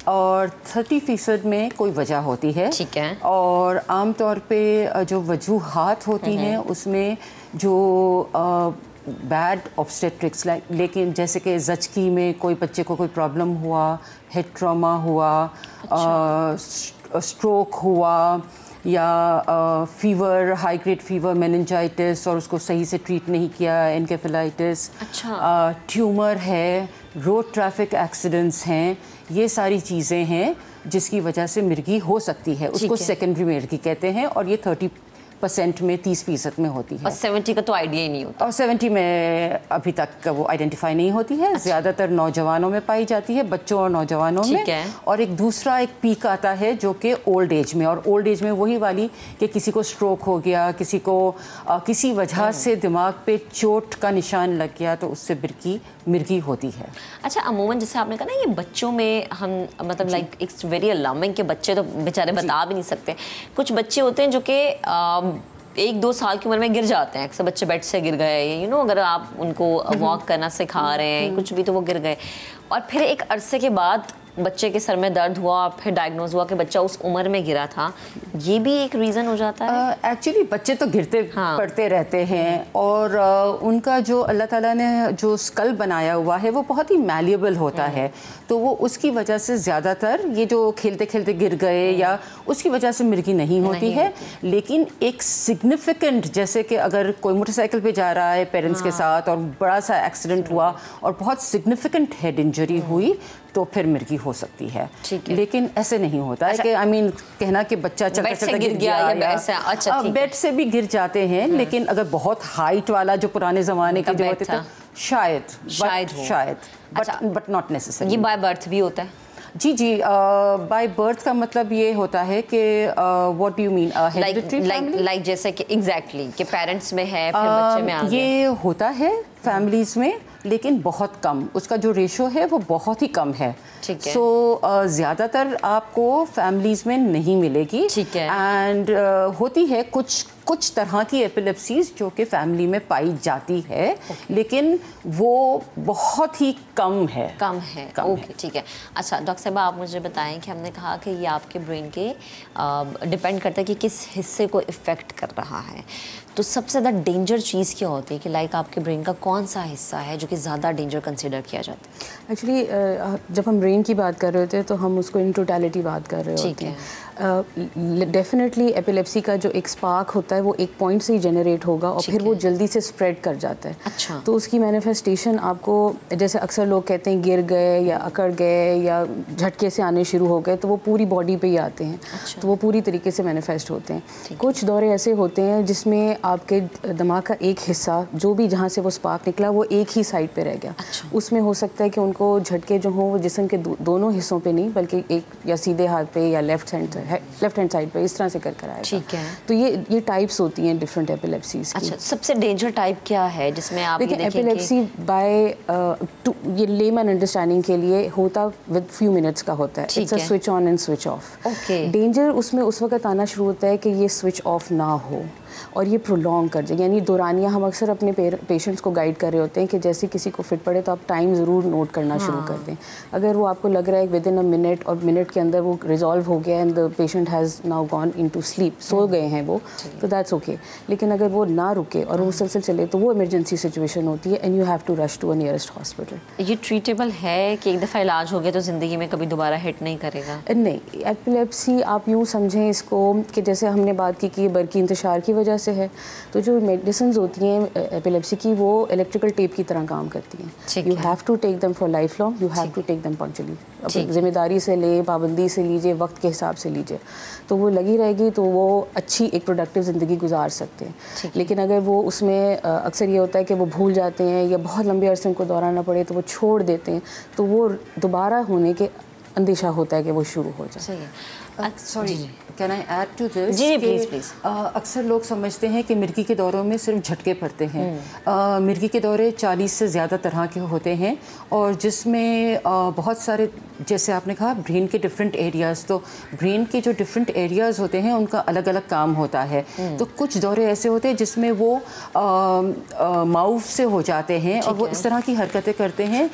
और 30% में कोई वजह होती है। ठीक है। और आम तौर पे जो वजूहात होती हैं उसमें जो बैड ऑब्स्टेट्रिक्स लेकिन जैसे कि ज़चकी में कोई बच्चे को कोई प्रॉब्लम हुआ, हेड ट्रॉमा हुआ, स्ट्रोक हुआ या fever, high grade fever, meningitis और उसको सही से ट्रीट नहीं किया, एनकेफेलाइटिस, ट्यूमर है, रोड ट्रैफिक एक्सीडेंट्स हैं, ये सारी चीज़ें हैं जिसकी वजह से मिर्गी हो सकती है। उसको सेकेंडरी मिर्गी कहते हैं और ये 30% में 30% में होती है। और 70 का तो आइडिया ही नहीं होता। और 70 में अभी तक वो आइडेंटिफाई नहीं होती है। ज़्यादातर नौजवानों में पाई जाती है, बच्चों और नौजवानों में। और एक दूसरा एक पीक आता है जो कि ओल्ड एज में, और ओल्ड एज में वही वाली कि किसी को स्ट्रोक हो गया, किसी को किसी वजह से दिमाग पे चोट का निशान लग गया तो उससे मिर्गी होती है। अच्छा, अमूमन जैसे आपने कहा ना ये बच्चों में हम मतलब लाइक इट्स वेरी अलार्मिंग कि बच्चे तो बेचारे बता भी नहीं सकते। कुछ बच्चे होते हैं जो कि 1-2 साल की उम्र में गिर जाते हैं। अक्सर बच्चे बेड से गिर गए, अगर आप उनको वॉक करना सिखा रहे हैं कुछ भी तो वो गिर गए और फिर एक अरसे के बाद बच्चे के सर में दर्द हुआ, फिर डायग्नोज हुआ कि बच्चा उस उम्र में गिरा था। ये भी एक रीज़न हो जाता है। एक्चुअली बच्चे तो गिरते पड़ते रहते हैं और उनका जो अल्लाह ताला ने जो स्कल बनाया हुआ है वो बहुत ही मैलिएबल होता है, तो वो उसकी वजह से ज़्यादातर ये जो खेलते खेलते गिर गए या उसकी वजह से मिर्गी नहीं होती है। लेकिन एक सिग्निफिकेंट, जैसे कि अगर कोई मोटरसाइकिल पे जा रहा है पेरेंट्स के साथ और बड़ा सा एक्सीडेंट हुआ और बहुत सिग्निफिकेंट हेड इंजरी हुई तो फिर मिर्गी हो सकती है। लेकिन ऐसे नहीं होता है कि आई मीन कहना कि बच्चा चलता चलता गिर गया या बेड से भी गिर जाते हैं। लेकिन अगर बहुत हाइट वाला जो पुराने ज़माने के जो होते थे शायद बट नॉट नेसेसरी। ये बाय बर्थ भी होता है? जी, बाय बर्थ का मतलब ये होता है कि what do you mean, like जैसे कि एग्जैक्टली कि पेरेंट्स में है फिर बच्चे में आ गया। ये होता है फैमिलीज़ में लेकिन बहुत कम, उसका जो रेशो है वो बहुत ही कम है। सो ज़्यादातर आपको फैमिलीज़ में नहीं मिलेगी। ठीक है। एंड होती है कुछ कुछ तरह की एपिलेप्सीज जो कि फैमिली में पाई जाती है, लेकिन वो बहुत ही कम है। ओके, ठीक है। अच्छा डॉक्टर साहब, आप मुझे बताएं कि हमने कहा कि ये आपके ब्रेन के डिपेंड करता है कि किस हिस्से को इफ़ेक्ट कर रहा है, तो सबसे ज़्यादा डेंजर चीज़ क्या होती है कि लाइक आपके ब्रेन का कौन सा हिस्सा है जो कि ज़्यादा डेंजर कंसिडर किया जाता है? एक्चुअली जब हम ब्रेन की बात कर रहे होते हैं तो हम उसको इन टोटलिटी बात कर रहे होते हैं। डेफिनेटली एपिलेप्सी का जो एक स्पार्क होता है वो एक पॉइंट से ही जनरेट होगा और फिर वो जल्दी से स्प्रेड कर जाता है। अच्छा। तो उसकी मैनिफेस्टेशन आपको, जैसे अक्सर लोग कहते हैं गिर गए या अकड़ गए या झटके से आने शुरू हो गए, तो वो पूरी बॉडी पे ही आते हैं। अच्छा। तो वो पूरी तरीके से मैनिफेस्ट होते हैं। कुछ दौरे ऐसे होते हैं जिसमें आपके दिमाग का एक हिस्सा, जो भी जहाँ से वो स्पार्क निकला, वो एक ही साइड पे रह गया। अच्छा। उसमें हो सकता है कि उनको झटके जो हों वो जिस्म के दोनों हिस्सों पे नहीं, बल्कि एक या सीधे हाथ पे या लेफ्ट हैंड साइड पे इस तरह से कर आएगा। ठीक है। तो ये टाइप्स होती हैं डिफरेंट एपिलेप्सीज की। अच्छा, सबसे डेंजर टाइप क्या है जिसमें आप देखिए, एपिलेप्सी बाय ये लेमन अंडरस्टैंडिंग के लिए होता विद फ्यू मिनट्स का होता है। It's a switch on and switch off. Okay. Danger उसमें उस वक्त आना शुरू होता है कि ये स्विच ऑफ ना हो और ये प्रोलॉन्ग कर जाए, यानी दौरानिया। हम अक्सर अपने पेशेंट्स को गाइड कर रहे होते हैं कि जैसे किसी को फिट पड़े तो आप टाइम ज़रूर नोट करना शुरू कर दें। अगर वो आपको लग रहा है विद इन अ मिनट और मिनट के अंदर वो रिजॉल्व हो गया and the patient has now gone into sleep, सो गए हैं वो, तो दैट्स ओके। लेकिन अगर वो ना रुके और वो मुसलसल चले तो वो इमरजेंसी सिचुएशन होती है and you have to rush to a nearest hospital. ये ट्रीटेबल है कि एक दफ़ा इलाज हो गया तो ज़िंदगी में कभी दोबारा हिट नहीं करेगा? नहीं, एपिलेप्सी आप यूँ समझें इसको कि जैसे हमने बात की कि बरकी इंतशार की वजह से है, तो जो मेडिसिन होती हैं एपिलेप्सी की वो इलेक्ट्रिकल टेप की तरह काम करती हैं। You have to take them for life long, you have to take them punctually. अब जिम्मेदारी से ले, पाबंदी से लीजिए, वक्त के हिसाब से लीजिए, तो वो लगी रहेगी तो वो अच्छी एक प्रोडक्टिव ज़िंदगी गुजार सकते हैं। लेकिन अगर वो उसमें अक्सर ये होता है कि वो भूल जाते हैं या बहुत लंबे अरसे उनको दोहराना पड़े तो वो छोड़ देते हैं, तो वो दोबारा होने के अंदेशा होता है कि वो शुरू हो जाए। Sorry, can I add to this? जी प्लीज़। अक्सर लोग समझते हैं कि मिर्गी के दौरों में सिर्फ झटके पड़ते हैं। मिर्गी के दौरे 40 से ज़्यादा तरह के होते हैं और जिसमें बहुत सारे, जैसे आपने कहा ब्रेन के डिफरेंट एरियाज़, तो ब्रेन के जो डिफरेंट एरियाज़ होते हैं उनका अलग अलग काम होता है। तो कुछ दौरे ऐसे होते हैं जिसमें वो माउथ से हो जाते हैं और वो इस तरह की हरकतें करते हैं।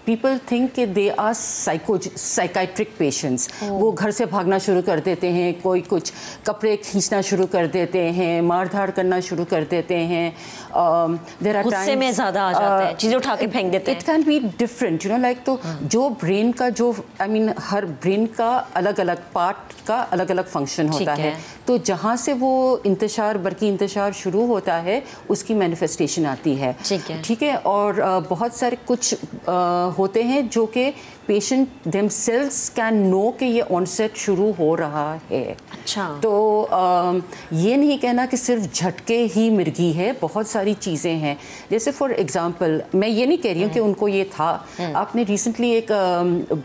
पीपल थिंक कि दे आर साइकाइट्रिक पेशेंट्स। वो घर से भागना शुरू कर देते हैं, कोई कुछ कपड़े खींचना शुरू कर देते हैं, मार-धाड़ करना शुरू कर देते हैं। देयर आर गुस्से में ज़्यादा आ जाते हैं, चीज़ें उठा के फेंक देते हैं। It can be different, you know, like तो जो ब्रेन का जो हर ब्रेन का अलग अलग पार्ट का अलग अलग फंक्शन होता है। तो जहाँ से वो इंतशार, बरकी इंतशार शुरू होता है उसकी मैनिफेस्टेशन आती है। ठीक है। और बहुत सारे कुछ होते हैं जो कि पेशेंट देमसेल्व्स कैन नो कि ये ऑनसेट शुरू हो रहा है। अच्छा। तो ये नहीं कहना कि सिर्फ झटके ही मिर्गी है, बहुत सारी चीज़ें हैं। जैसे फॉर एग्जांपल, मैं ये नहीं कह रही हूँ कि उनको ये था। आपने रिसेंटली एक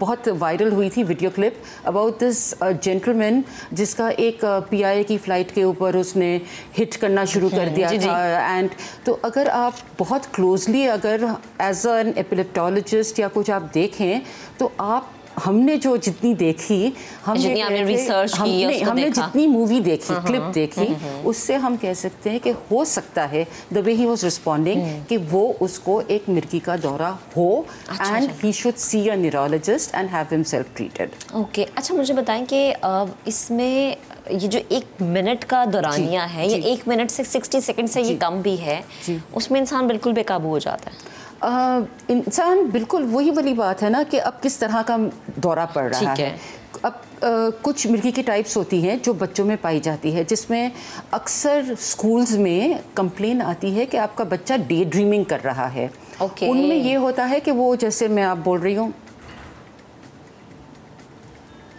बहुत वायरल हुई थी video clip about this gentleman जिसका एक PIA की फ़्लाइट के ऊपर उसने हिट करना शुरू कर दिया था। एंड तो अगर आप बहुत क्लोजली अगर एज एन एपिलेप्टोलॉजिस्ट या कुछ आप देखें तो आप, हमने जो जितनी देखी, हमने रिसर्च की, हमने जितनी मूवी देखी, क्लिप देखी, उससे हम कह सकते हैं कि हो सकता है the way he was responding कि वो उसको एक मिर्गी का दौरा हो and he should see a neurologist and have himself treated. Okay. अच्छा, मुझे बताएं कि इसमें ये जो 1 मिनट का दौरानिया है, ये 1 मिनट से 60 सेकंड से ये कम भी है, उसमें इंसान बिल्कुल बेकाबू हो जाता है। इंसान बिल्कुल, वही वाली बात है ना कि अब किस तरह का दौरा पड़ रहा है। अब कुछ मिर्गी की टाइप्स होती हैं जो बच्चों में पाई जाती है, जिसमें अक्सर स्कूल्स में कंप्लेन आती है कि आपका बच्चा डे ड्रीमिंग कर रहा है। उनमें ये होता है कि वो, जैसे मैं आप बोल रही हूँ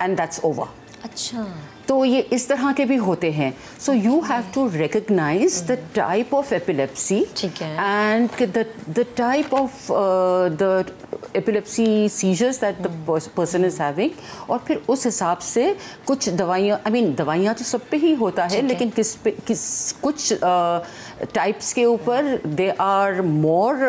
एंड दैट्स ओवर। अच्छा। तो ये इस तरह के भी होते हैं। So you have to recognise the type of epilepsy and the type of the epilepsy seizures that the person is having, और फिर उस हिसाब से कुछ दवाइयाँ, दवाइयाँ तो सब पे ही होता है, लेकिन कुछ टाइप्स के ऊपर दे आर मोर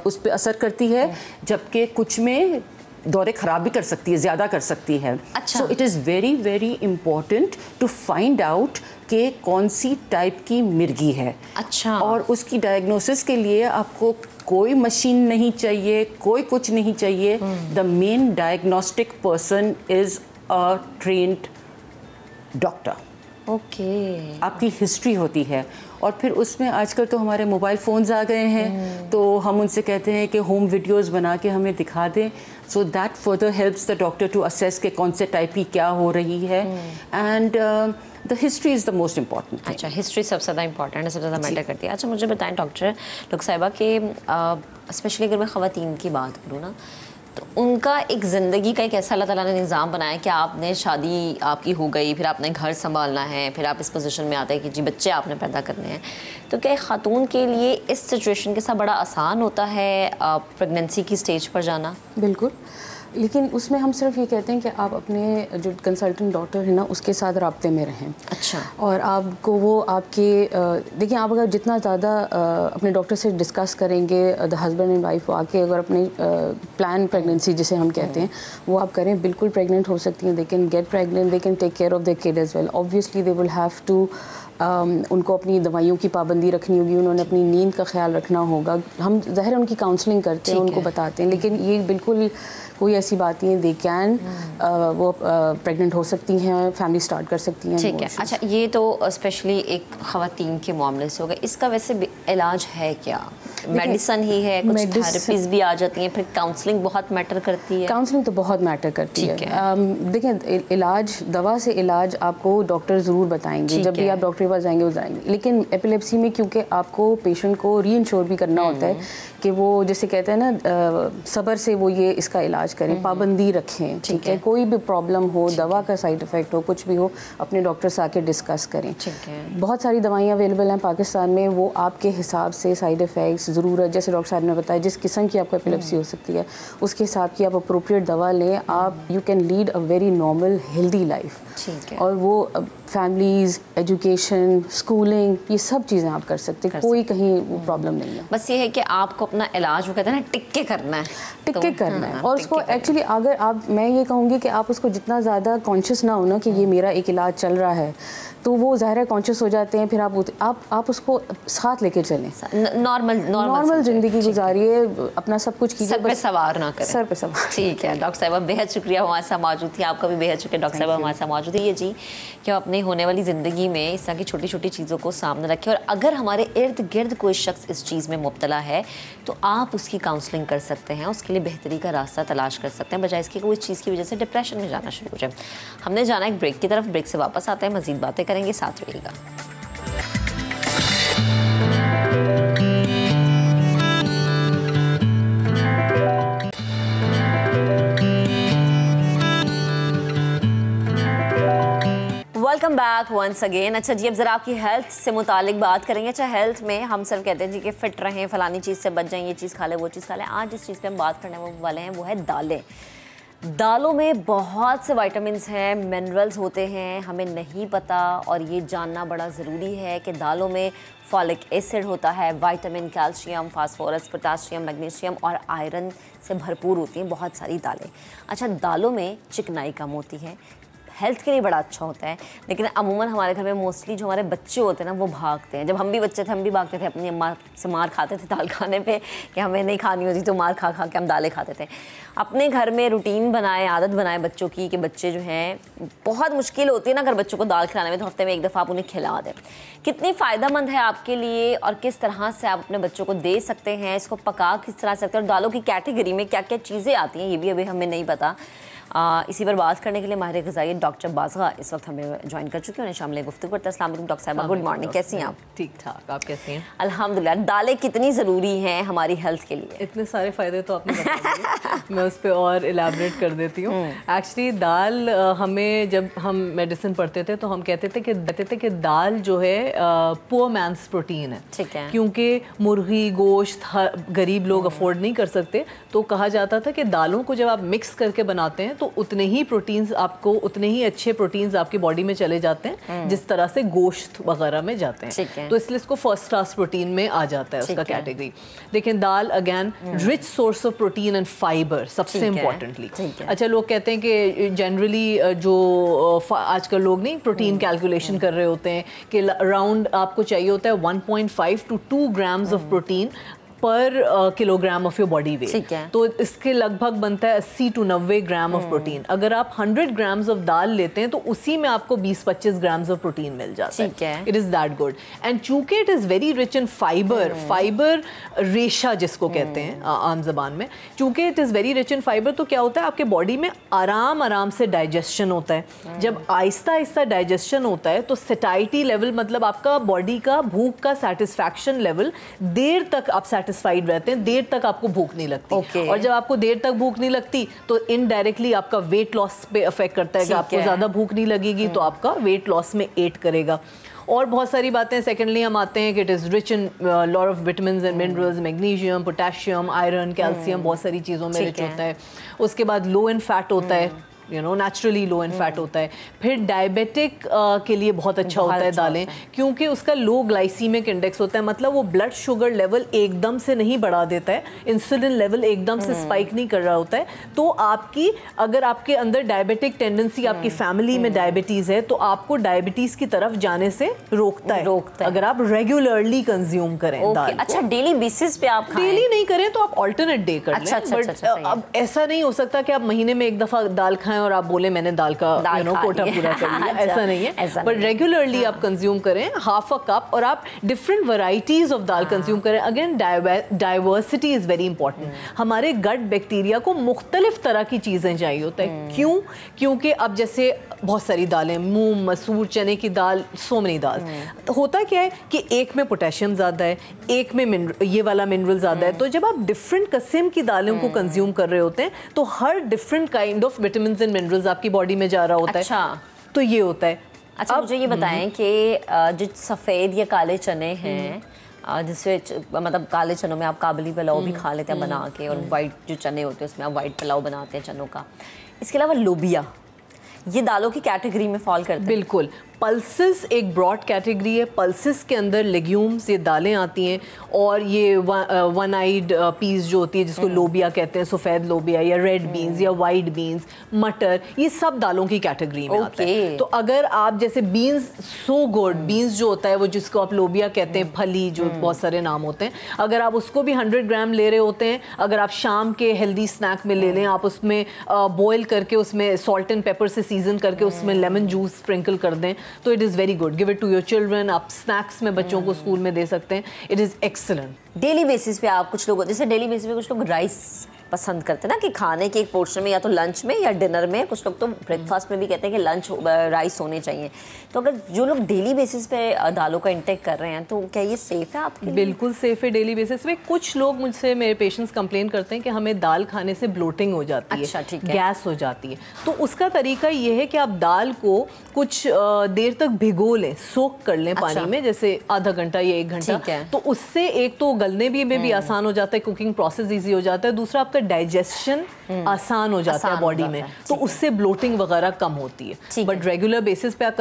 उस पर असर करती है, जबकि कुछ में दौरे ख़राब भी कर सकती है, ज़्यादा कर सकती है। So it is very very important to find out कि कौन सी टाइप की मिर्गी है। अच्छा। और उसकी डायग्नोसिस के लिए आपको कोई मशीन नहीं चाहिए, कोई कुछ नहीं चाहिए। The main diagnostic person is a trained doctor. Okay. आपकी हिस्ट्री होती है और फिर उसमें आजकल तो हमारे मोबाइल फ़ोन्स आ गए हैं, तो हम उनसे कहते हैं कि होम वीडियोस बना के हमें दिखा दें, so that further helps the doctor to assess के कौन से टाइप की क्या हो रही है। And the history is the most important. अच्छा, हिस्ट्री सबसे ज़्यादा इंपॉर्टेंट है, सबसे ज़्यादा मैटर करती है। अच्छा, मुझे बताएं डॉक्टर साहिबा कि स्पेशली अगर मैं ख़वातीन की बात करूँ ना, तो उनका एक ज़िंदगी का एक ऐसा अल्लाह ताला ने निज़ाम बनाया कि आपने शादी आपकी हो गई, फिर आपने घर संभालना है, फिर आप इस पोजीशन में आते हैं कि जी बच्चे आपने पैदा करने हैं। तो क्या एक ख़ातून के लिए इस सिचुएशन के साथ बड़ा आसान होता है प्रेगनेंसी की स्टेज पर जाना? बिल्कुल, लेकिन उसमें हम सिर्फ ये कहते हैं कि आप अपने जो कंसल्टेंट डॉक्टर है ना उसके साथ राब्ते में रहें। अच्छा। और आपको वो आपके देखिए, आप अगर जितना ज़्यादा अपने डॉक्टर से डिस्कस करेंगे, द हस्बैंड एंड वाइफ आके अगर अपने प्लान प्रेगनेंसी जिसे हम कहते हैं वो आप करें, बिल्कुल प्रेग्नेंट हो सकती हैं। They can get pregnant, they can take care of their kid as well. Obviously they will have to उनको अपनी दवाइयों की पाबंदी रखनी होगी, उन्होंने अपनी नींद का ख्याल रखना होगा। हम ज़ाहिर उनकी काउंसलिंग करते हैं, उनको बताते हैं, लेकिन ये बिल्कुल कोई ऐसी बात नहीं है। दे कैन वो प्रेग्नेंट हो सकती हैं, फैमिली स्टार्ट कर सकती हैं। ठीक है। अच्छा, ये तो स्पेशली एक ख़वातीन के मामले से होगा। इसका वैसे इलाज है क्या? मेडिसिन ही है, कुछ थेरेपीज भी आ जाती हैं, फिर काउंसलिंग बहुत मैटर करती है? काउंसलिंग तो बहुत मैटर करती है। देखिए, इलाज, दवा से इलाज आपको डॉक्टर ज़रूर बताएंगे, जब भी आप डॉक्टर के पास जाएंगे वो जाएंगे। लेकिन एपिलेप्सी में क्योंकि आपको पेशेंट को रीइंश्योर भी करना होता है कि वो जैसे कहते हैं ना, सब्र से वो ये इसका इलाज करें, पाबंदी रखें। ठीक है, कोई भी प्रॉब्लम हो, दवा का साइड इफ़ेक्ट हो, कुछ भी हो, अपने डॉक्टर से आके डिस्कस करें। बहुत सारी दवाइयाँ अवेलेबल हैं पाकिस्तान में, वो आपके हिसाब से साइड इफ़ेक्ट्स, ज़रूरत, जैसे डॉक्टर साहब ने बताया जिस किस्म की आपको एपिलेप्सी हो सकती है उसके हिसाब की आप अप्रोप्रिएट दवा लें, आप you can lead a very normal healthy life. ठीक है। और वो फैमिलीज़, एजुकेशन, स्कूलिंग, ये सब चीज़ें आप कर सकते हैं, कोई कहीं वो प्रॉब्लम नहीं है। बस ये है कि आपको अपना इलाज, वो कहते हैं ना, टिक के करना है, टिक के करना है। और उसको एक्चुअली अगर आप, मैं ये कहूँगी कि आप उसको जितना ज़्यादा कॉन्शियस ना हो ना कि ये मेरा एक इलाज चल रहा है, तो वो ज़ाहिर है कॉन्शियस हो जाते हैं, फिर आप उसको साथ लेके चलें, नॉर्मल ज़िंदगी गुजारिए, अपना सब कुछ कीजिए, सर पे सवार ना करें। सर पे सवार। ठीक है डॉक्टर साहिबा, बेहद शुक्रिया हमारे साथ मौजूद थी। आपका भी बेहद शुक्रिया डॉक्टर साहिबा हमारे साथ मौजूद है। ये जी कि अपनी होने वाली ज़िंदगी में इस तरह की छोटी छोटी चीज़ों को सामने रखें, और अगर हमारे इर्द गिर्द कोई शख्स इस चीज़ में मुब्तला है तो आप उसकी काउंसलिंग कर सकते हैं, उसके लिए बेहतरी का रास्ता तलाश कर सकते हैं, बजाय इसकी कोई चीज़ की वजह से डिप्रेशन में जाना शुरू हो जाए। हमने जाना एक ब्रेक की तरफ, ब्रेक से वापस आते हैं, मज़ीद बातें करेंगे, साथ रहिएगा। Welcome back once again. अच्छा जी, अब ज़रा आपकी हेल्थ से मुतालिक बात करेंगे। अच्छा, हेल्थ में हम सिर्फ कहते हैं जी कि फ़िट रहें, फ़लानी चीज़ से बच जाएं, ये चीज़ खा लें, वो चीज़ खा लें। आज जिस चीज़ पे हम बात करने वाले हैं वो है दालें। दालों में बहुत से विटामिन्स हैं, मिनरल्स होते हैं, हमें नहीं पता, और ये जानना बड़ा ज़रूरी है कि दालों में फॉलिक एसिड होता है, vitamin, calcium, phosphorus, potassium, magnesium और आयरन से भरपूर होती हैं बहुत सारी दालें। अच्छा, दालों में चिकनाई कम होती है, हेल्थ के लिए बड़ा अच्छा होता है, लेकिन अमूमन हमारे घर में मोस्टली जो हमारे बच्चे होते हैं ना वो भागते हैं। जब हम भी बच्चे थे हम भी भागते थे, अपनी अम्मा से मार खाते थे दाल खाने पे कि हमें नहीं खानी होती, तो मार खा खा के हम दालें खाते थे। अपने घर में रूटीन बनाए, आदत बनाए बच्चों की कि बच्चे जो हैं, बहुत मुश्किल होती है ना अगर बच्चों को दाल खिलाने में, तो हफ्ते में एक दफ़ा आप उन्हें खिला दें। कितनी फ़ायदेमंद है आपके लिए और किस तरह से आप अपने बच्चों को दे सकते हैं, इसको पका किस तरह सकते हैं, और दालों की कैटेगरी में क्या क्या चीज़ें आती हैं ये भी अभी हमें नहीं पता। इसी पर बात करने के लिए माहिर ग़िज़ाइयत डॉक्टर बाज़ा इस वक्त हमें ज्वाइन कर चुके हैं, उन्हें शामिल गुफ्तगू करते हैं। अस्सलाम वालेकुम डॉक्टर साहिबा, गुड मॉर्निंग, कैसी हैं आप? ठीक ठाक, आप कैसी हैं? अल्हम्दुलिल्लाह। दालें कितनी ज़रूरी हैं हमारी हेल्थ के लिए? इतने सारे फ़ायदे तो आपने बता दिए, मैं उस पर और एलाबरेट कर देती हूँ। एक्चुअली दाल, हमें जब हम मेडिसिन पढ़ते थे तो हम कहते थे कि दाल जो है पुअर मैंस प्रोटीन है। ठीक है। क्योंकि मुर्गी गोश्त गरीब लोग अफोर्ड नहीं कर सकते, तो कहा जाता था कि दालों को जब आप मिक्स करके बनाते हैं तो तो उतने ही प्रोटीन्स आपको, उतने ही अच्छे प्रोटीन्स आपकी बॉडी में चले जाते हैं जिस तरह से गोश्त वगैरह में जाते हैं। तो इसलिए इसको फर्स्ट क्लास प्रोटीन में आ जाता है उसका कैटेगरी। देखें dal again rich source of protein and fibre सबसे इम्पोर्टेंटली। अच्छा, लोग कहते हैं कि जनरली जो आजकल लोग नहीं प्रोटीन कैलकुलेशन कर रहे होते हैं कि अराउंड आपको चाहिए होता है 1.5 to 2 grams ऑफ प्रोटीन पर kilogram of your body weight. तो इसके लगभग बनता है 80 to 90 ग्राम ऑफ प्रोटीन। अगर आप 100 ग्राम्स ऑफ दाल लेते हैं तो उसी में आपको 20-25 ग्राम्स ऑफ प्रोटीन मिल जाता है। It is that good and चूंकि it is very rich in fibre, fibre रेशा जिसको कहते हैं आम जबान में, चूंकि it is very rich in fibre तो क्या होता है आपके बॉडी में आराम से डाइजेशन होता है। जब आहिस्ता आहिस्ता डाइजेशन होता है तो सेटाइटी लेवल, मतलब आपका बॉडी का भूख का सेटिस्फैक्शन लेवल, देर तक आप सेटिस्फाइड रहते हैं, देर तक आपको भूख नहीं लगती। और जब आपको देर तक भूख नहीं लगती तो इनडायरेक्टली आपका वेट लॉस पे अफेक्ट करता है कि आपको ज़्यादा भूख नहीं लगेगी तो आपका वेट लॉस में एड करेगा। और बहुत सारी बातें। सेकेंडली हम आते हैं कि it is rich in lot of vitamins and minerals, magnesium, potassium, iron, calcium, बहुत सारी चीज़ों में रिच होता है। उसके बाद लो इन फैट होता है, नेचुरली लो इन फैट होता है। फिर डायबिटिक के लिए बहुत अच्छा होता है दालें, क्योंकि उसका लो ग्लाइसीमिक इंडेक्स होता है, मतलब वो ब्लड शुगर लेवल एकदम से नहीं बढ़ा देता है, इंसुलिन लेवल एकदम से स्पाइक नहीं कर रहा होता है। तो आपकी, अगर आपके अंदर डायबिटिक टेंडेंसी, आपकी फैमिली में डायबिटीज़ है, तो आपको डायबिटीज़ की तरफ जाने से रोकता है अगर आप रेगुलरली कंज्यूम करें दाल। अच्छा, डेली बेसिस पे आप डेली नहीं करें तो आप ऑल्टरनेट डे कर लें। बट अब ऐसा नहीं हो सकता कि आप महीने में एक दफ़ा दाल खाएं और आप बोले मैंने दाल का कोटा पूरा कर लिया। ऐसा नहीं है, बट रेगुलरली आप कंज्यूम करें हाफ अ कप, और आप डिफरेंट वैरायटीज ऑफ दाल कंज्यूम करें। Again diversity is very important. हमारे गट बैक्टीरिया को मुख्तलिफ तरह की चीज़ें चाहिए होता है। क्यों? क्योंकि अब जैसे बहुत सारी दालें, मूंग, मसूर, चने की दाल, सो मेनी दाल, होता क्या है कि एक में पोटेशियम ज़्यादा है, एक में ये वाला मिनरल ज़्यादा है। तो जब आप डिफरेंट किस्म की दालों को कंज्यूम कर रहे होते हैं तो हर different kind of vitamins and minerals आपकी बॉडी में जा रहा होता है। तो ये होता है। अच्छा, मुझे ये बताएं कि जो सफ़ेद या काले चने हैं, जिससे मतलब काले चनों में आप काबली पुलाव भी खा लेते हैं बना के, और वाइट जो चने होते हैं उसमें आप वाइट पुलाव बनाते हैं चनों का। इसके अलावा लोबिया, ये दालों की कैटेगरी में फॉल करते हैं? बिल्कुल। पल्सेस एक ब्रॉड कैटेगरी है। पल्सेस के अंदर लेग्यूम्स, ये दालें आती हैं, और ये वन आइड पीस जो होती है जिसको लोबिया कहते हैं, सफ़ेद लोबिया या रेड बीन्स या वाइट बीन्स, मटर, ये सब दालों की कैटेगरी में आते हैं। तो अगर आप जैसे बीन्स, सो गुड बीन्स जो होता है वो जिसको आप लोबिया कहते हैं, फली, जो बहुत सारे नाम होते हैं, अगर आप उसको भी 100 ग्राम ले रहे होते हैं, अगर आप शाम के हेल्दी स्नैक में ले लें, आप उसमें बॉयल करके उसमें सॉल्ट एंड पेपर से सीजन करके उसमें लेमन जूस स्प्रिंकल कर दें तो it is very good. Give it to your children. आप स्नैक्स में बच्चों को स्कूल में दे सकते हैं। It is excellent. Daily basis पे आप, कुछ लोग जैसे डेली बेसिस पे कुछ लोग राइस पसंद करते हैं ना, कि खाने के एक पोर्शन में या तो लंच में या डिनर में, कुछ लोग तो ब्रेकफास्ट में भी कहते हैं कि लंच राइस होने चाहिए। तो अगर जो लोग डेली बेसिस पे दालों का इंटेक कर रहे हैं तो क्या ये सेफ है आपके लिए? बिल्कुल सेफ है डेली बेसिस पे। कुछ लोग मुझसे, मेरे पेशेंट्स कंप्लेन करते हैं कि हमें दाल खाने से ब्लोटिंग हो जाती है, गैस हो जाती है। तो उसका तरीका ये है कि आप दाल को कुछ देर तक भिगो लें, सोक कर लें पानी में, जैसे आधा घंटा या 1 घंटा। तो उससे एक तो गलने में भी आसान हो जाता है, कुकिंग प्रोसेस ईजी हो जाता है, दूसरा आपका डाइजेशन आसान हो जाता है बॉडी में, तो उससे ब्लोटिंग वगैरह कम होती है। बट रेगुलर बेसिस पे आप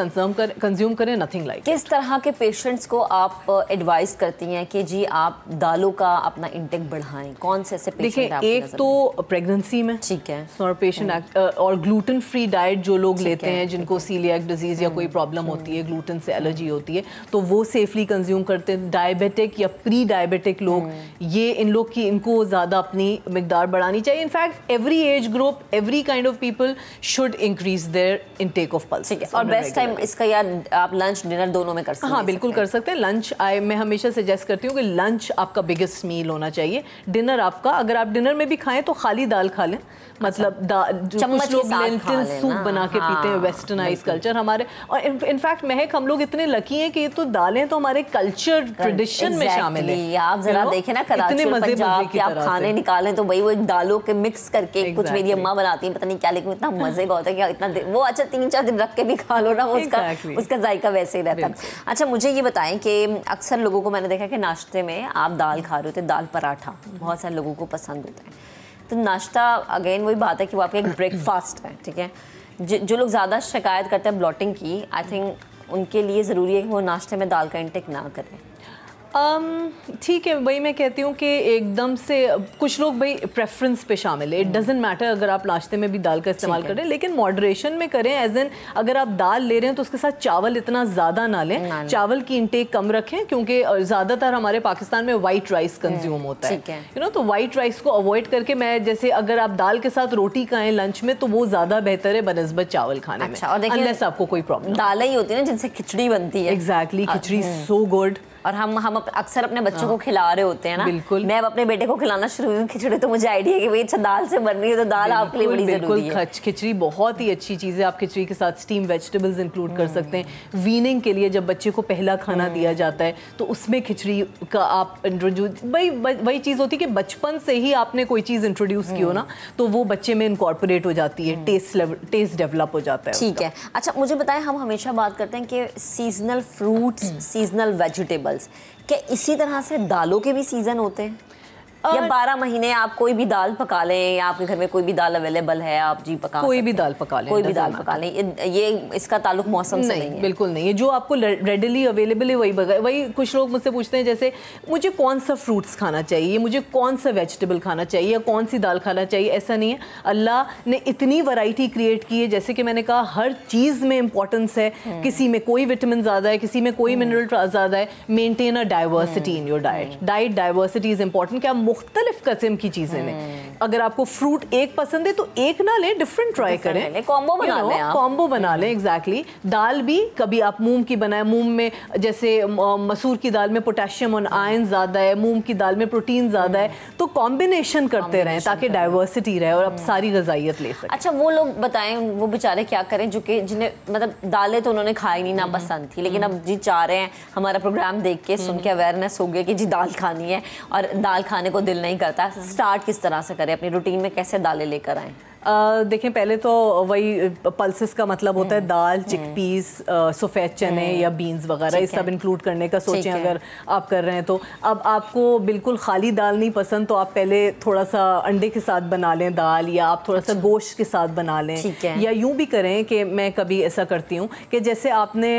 कंज्यूम करें, नथिंग लाइक। किस तरह के पेशेंट्स को आप एडवाइस करती हैं कि जी आप दालों का अपना इंटेक बढ़ाएं? कौन से ऐसे पेशेंट हैं? देखिए, एक तो प्रेगनेंसी में, ठीक है, पेशेंट, और ग्लूटेन फ्री डाइट जो लोग लेते हैं, जिनको सीलिएक डिजीज या कोई प्रॉब्लम होती है, ग्लूटेन से एलर्जी होती है, तो वो सेफली कंज्यूम करते हैं। डायबिटिक या प्री डायबिटिक लोग, ये इन लोग की, इनको ज़्यादा अपनी मिकदार बढ़ानी चाहिए। In fact every age group, every kind of people should increase their intake of pulses. और बेस्ट टाइम इसका, या आप लंच डिनर दोनों में कर सकते हैं? हाँ, बिल्कुल कर सकते हैं। लंच मैं हमेशा सजेस्ट करती हूँ कि लंच आपका बिगेस्ट मील होना चाहिए। डिनर आपका, अगर आप डिनर में भी खाएं तो खाली दाल खा लें, मतलब कुछ लोग लेंटिल सूप बना के पीते हैं, वेस्टर्नाइज कल्चर हमारे। और इनफैक्ट महक, हम लोग इतने लकी हैं कि ये तो दालें तो हमारे कल्चर ट्रेडिशन में शामिल है। आप जरा देखें ना, कराची और पंजाब के आप खाने निकालें तो भाई वो एक दालों के मिक्स करके कुछ मेरी अम्मा बनाती है, पता नहीं क्या, लेकिन इतना मजे का होता है कि इतना वो, अच्छा 3-4 दिन रख के भी खा लो ना, वो उसका जायका वैसे ही रहता है। अच्छा, मुझे ये बताएं कि अक्सर लोगों को मैंने देखा कि नाश्ते में आप दाल खा रहे होते, दाल पराठा बहुत सारे लोगों को पसंद होता है। तो नाश्ता अगेन वही बात है कि वो आपका एक ब्रेकफास्ट है, ठीक है। जो लोग ज़्यादा शिकायत करते हैं ब्लॉटिंग की, आई थिंक उनके लिए ज़रूरी है कि वो नाश्ते में दाल का इंटेक ना करें। ठीक है, वही मैं कहती हूँ कि एकदम से कुछ लोग भाई प्रेफरेंस पे शामिल है। इट डजेंट मैटर अगर आप नाश्ते में भी दाल का इस्तेमाल करें, लेकिन मॉडरेशन में करें। एज एन अगर आप दाल ले रहे हैं तो उसके साथ चावल इतना ज़्यादा ना लें, चावल की इंटेक कम रखें, क्योंकि ज़्यादातर हमारे पाकिस्तान में वाइट राइस कंज्यूम होता है, यू नो। तो वाइट राइस को अवॉइड करके मैं जैसे अगर आप दाल के साथ रोटी खाएं लंच में तो वो ज़्यादा बेहतर है बनस्बत चावल खाने में, अनलेस आपको कोई प्रॉब्लम। दालें ही होती है ना जिनसे खिचड़ी बनती है। एग्जैक्टली, खिचड़ी सो गुड। और हम अक्सर अपने बच्चों को खिला रहे होते हैं ना। बिल्कुल। मैं अब अपने बेटे को खिलाना शुरू हुई खिचड़ी, तो मुझे आइडिया है कि भाई अच्छा दाल से बन रही है तो दाल आपके लिए बड़ी जरूरी है। खिचड़ी बहुत ही अच्छी चीज़ है। आप खिचड़ी के साथ स्टीम वेजिटेबल्स इंक्लूड कर सकते हैं। वीनिंग के लिए जब बच्चे को पहला खाना दिया जाता है तो उसमें खिचड़ी का आप इंट्रोड्यूस, वही चीज़ होती है कि बचपन से ही आपने कोई चीज़ इंट्रोड्यूस की हो ना तो वो बच्चे में इनकॉर्पोरेट हो जाती है, टेस्ट डेवलप हो जाता है। ठीक है। अच्छा मुझे बताएं, हम हमेशा बात करते हैं कि सीजनल फ्रूट्स, सीजनल वेजिटेबल्स, क्या इसी तरह से दालों के भी सीजन होते हैं या 12 महीने आप कोई भी दाल पका लें, या आपके घर में कोई भी दाल अवेलेबल है आप जी पका कोई भी दाल पका लें, कोई भी दाल पका लें, ये इसका ताल्लुक मौसम से नहीं है? बिल्कुल नहीं है। जो आपको रेडिली अवेलेबल है वही कुछ लोग मुझसे पूछते हैं जैसे मुझे कौन सा फ्रूट्स खाना चाहिए, मुझे कौन सा वेजिटेबल खाना चाहिए या कौन सी दाल खाना चाहिए। ऐसा नहीं है, अल्लाह ने इतनी वैरायटी क्रिएट की है। जैसे कि मैंने कहा हर चीज़ में इंपॉर्टेंस है, किसी में कोई विटामिन ज़्यादा है, किसी में कोई मिनरल ज़्यादा है। Maintain a diversity in your diet diversity is important कि आप मुख्तलिफ किस्म की चीज़ें लें। अगर आपको फ्रूट एक पसंद है तो एक ना लें, डिफरेंट ट्राई करें, कॉम्बो बना लें आप। कॉम्बो बना लें, एग्जैक्टली। दाल भी कभी आप मूंग की बनाएं, मूंग में जैसे मसूर की दाल में पोटेशियम और आयरन ज़्यादा है, मूंग की दाल में प्रोटीन ज़्यादा है, तो कॉम्बिनेशन करते रहें ताकि डाइवर्सिटी रहे और आप सारी ग़िज़ाइयत ले सकें। अच्छा वो लोग बताएं, वो बेचारे क्या करें जो कि जिन्हें मतलब दालें तो उन्होंने खाई नहीं, ना पसंद थी, लेकिन अब जी चाह रहे हैं हमारा प्रोग्राम देख के सुन के अवेयरनेस हो गया कि जी दाल खानी है और दाल खाने को दिल नहीं करता, स्टार्ट किस तरह से करें, अपनी रूटीन में कैसे दालें लेकर आएं? देखें, पहले तो वही पल्सेस का मतलब होता है दाल, चिकपीस, सफ़ेद चने या बीन्स वगैरह, ये सब इंक्लूड करने का सोचें अगर आप कर रहे हैं तो। अब आपको बिल्कुल खाली दाल नहीं पसंद तो आप पहले थोड़ा सा अंडे के साथ बना लें दाल, या आप थोड़ा सा गोश्त के साथ बना लें, या यूँ भी करें कि मैं कभी ऐसा करती हूँ कि जैसे आपने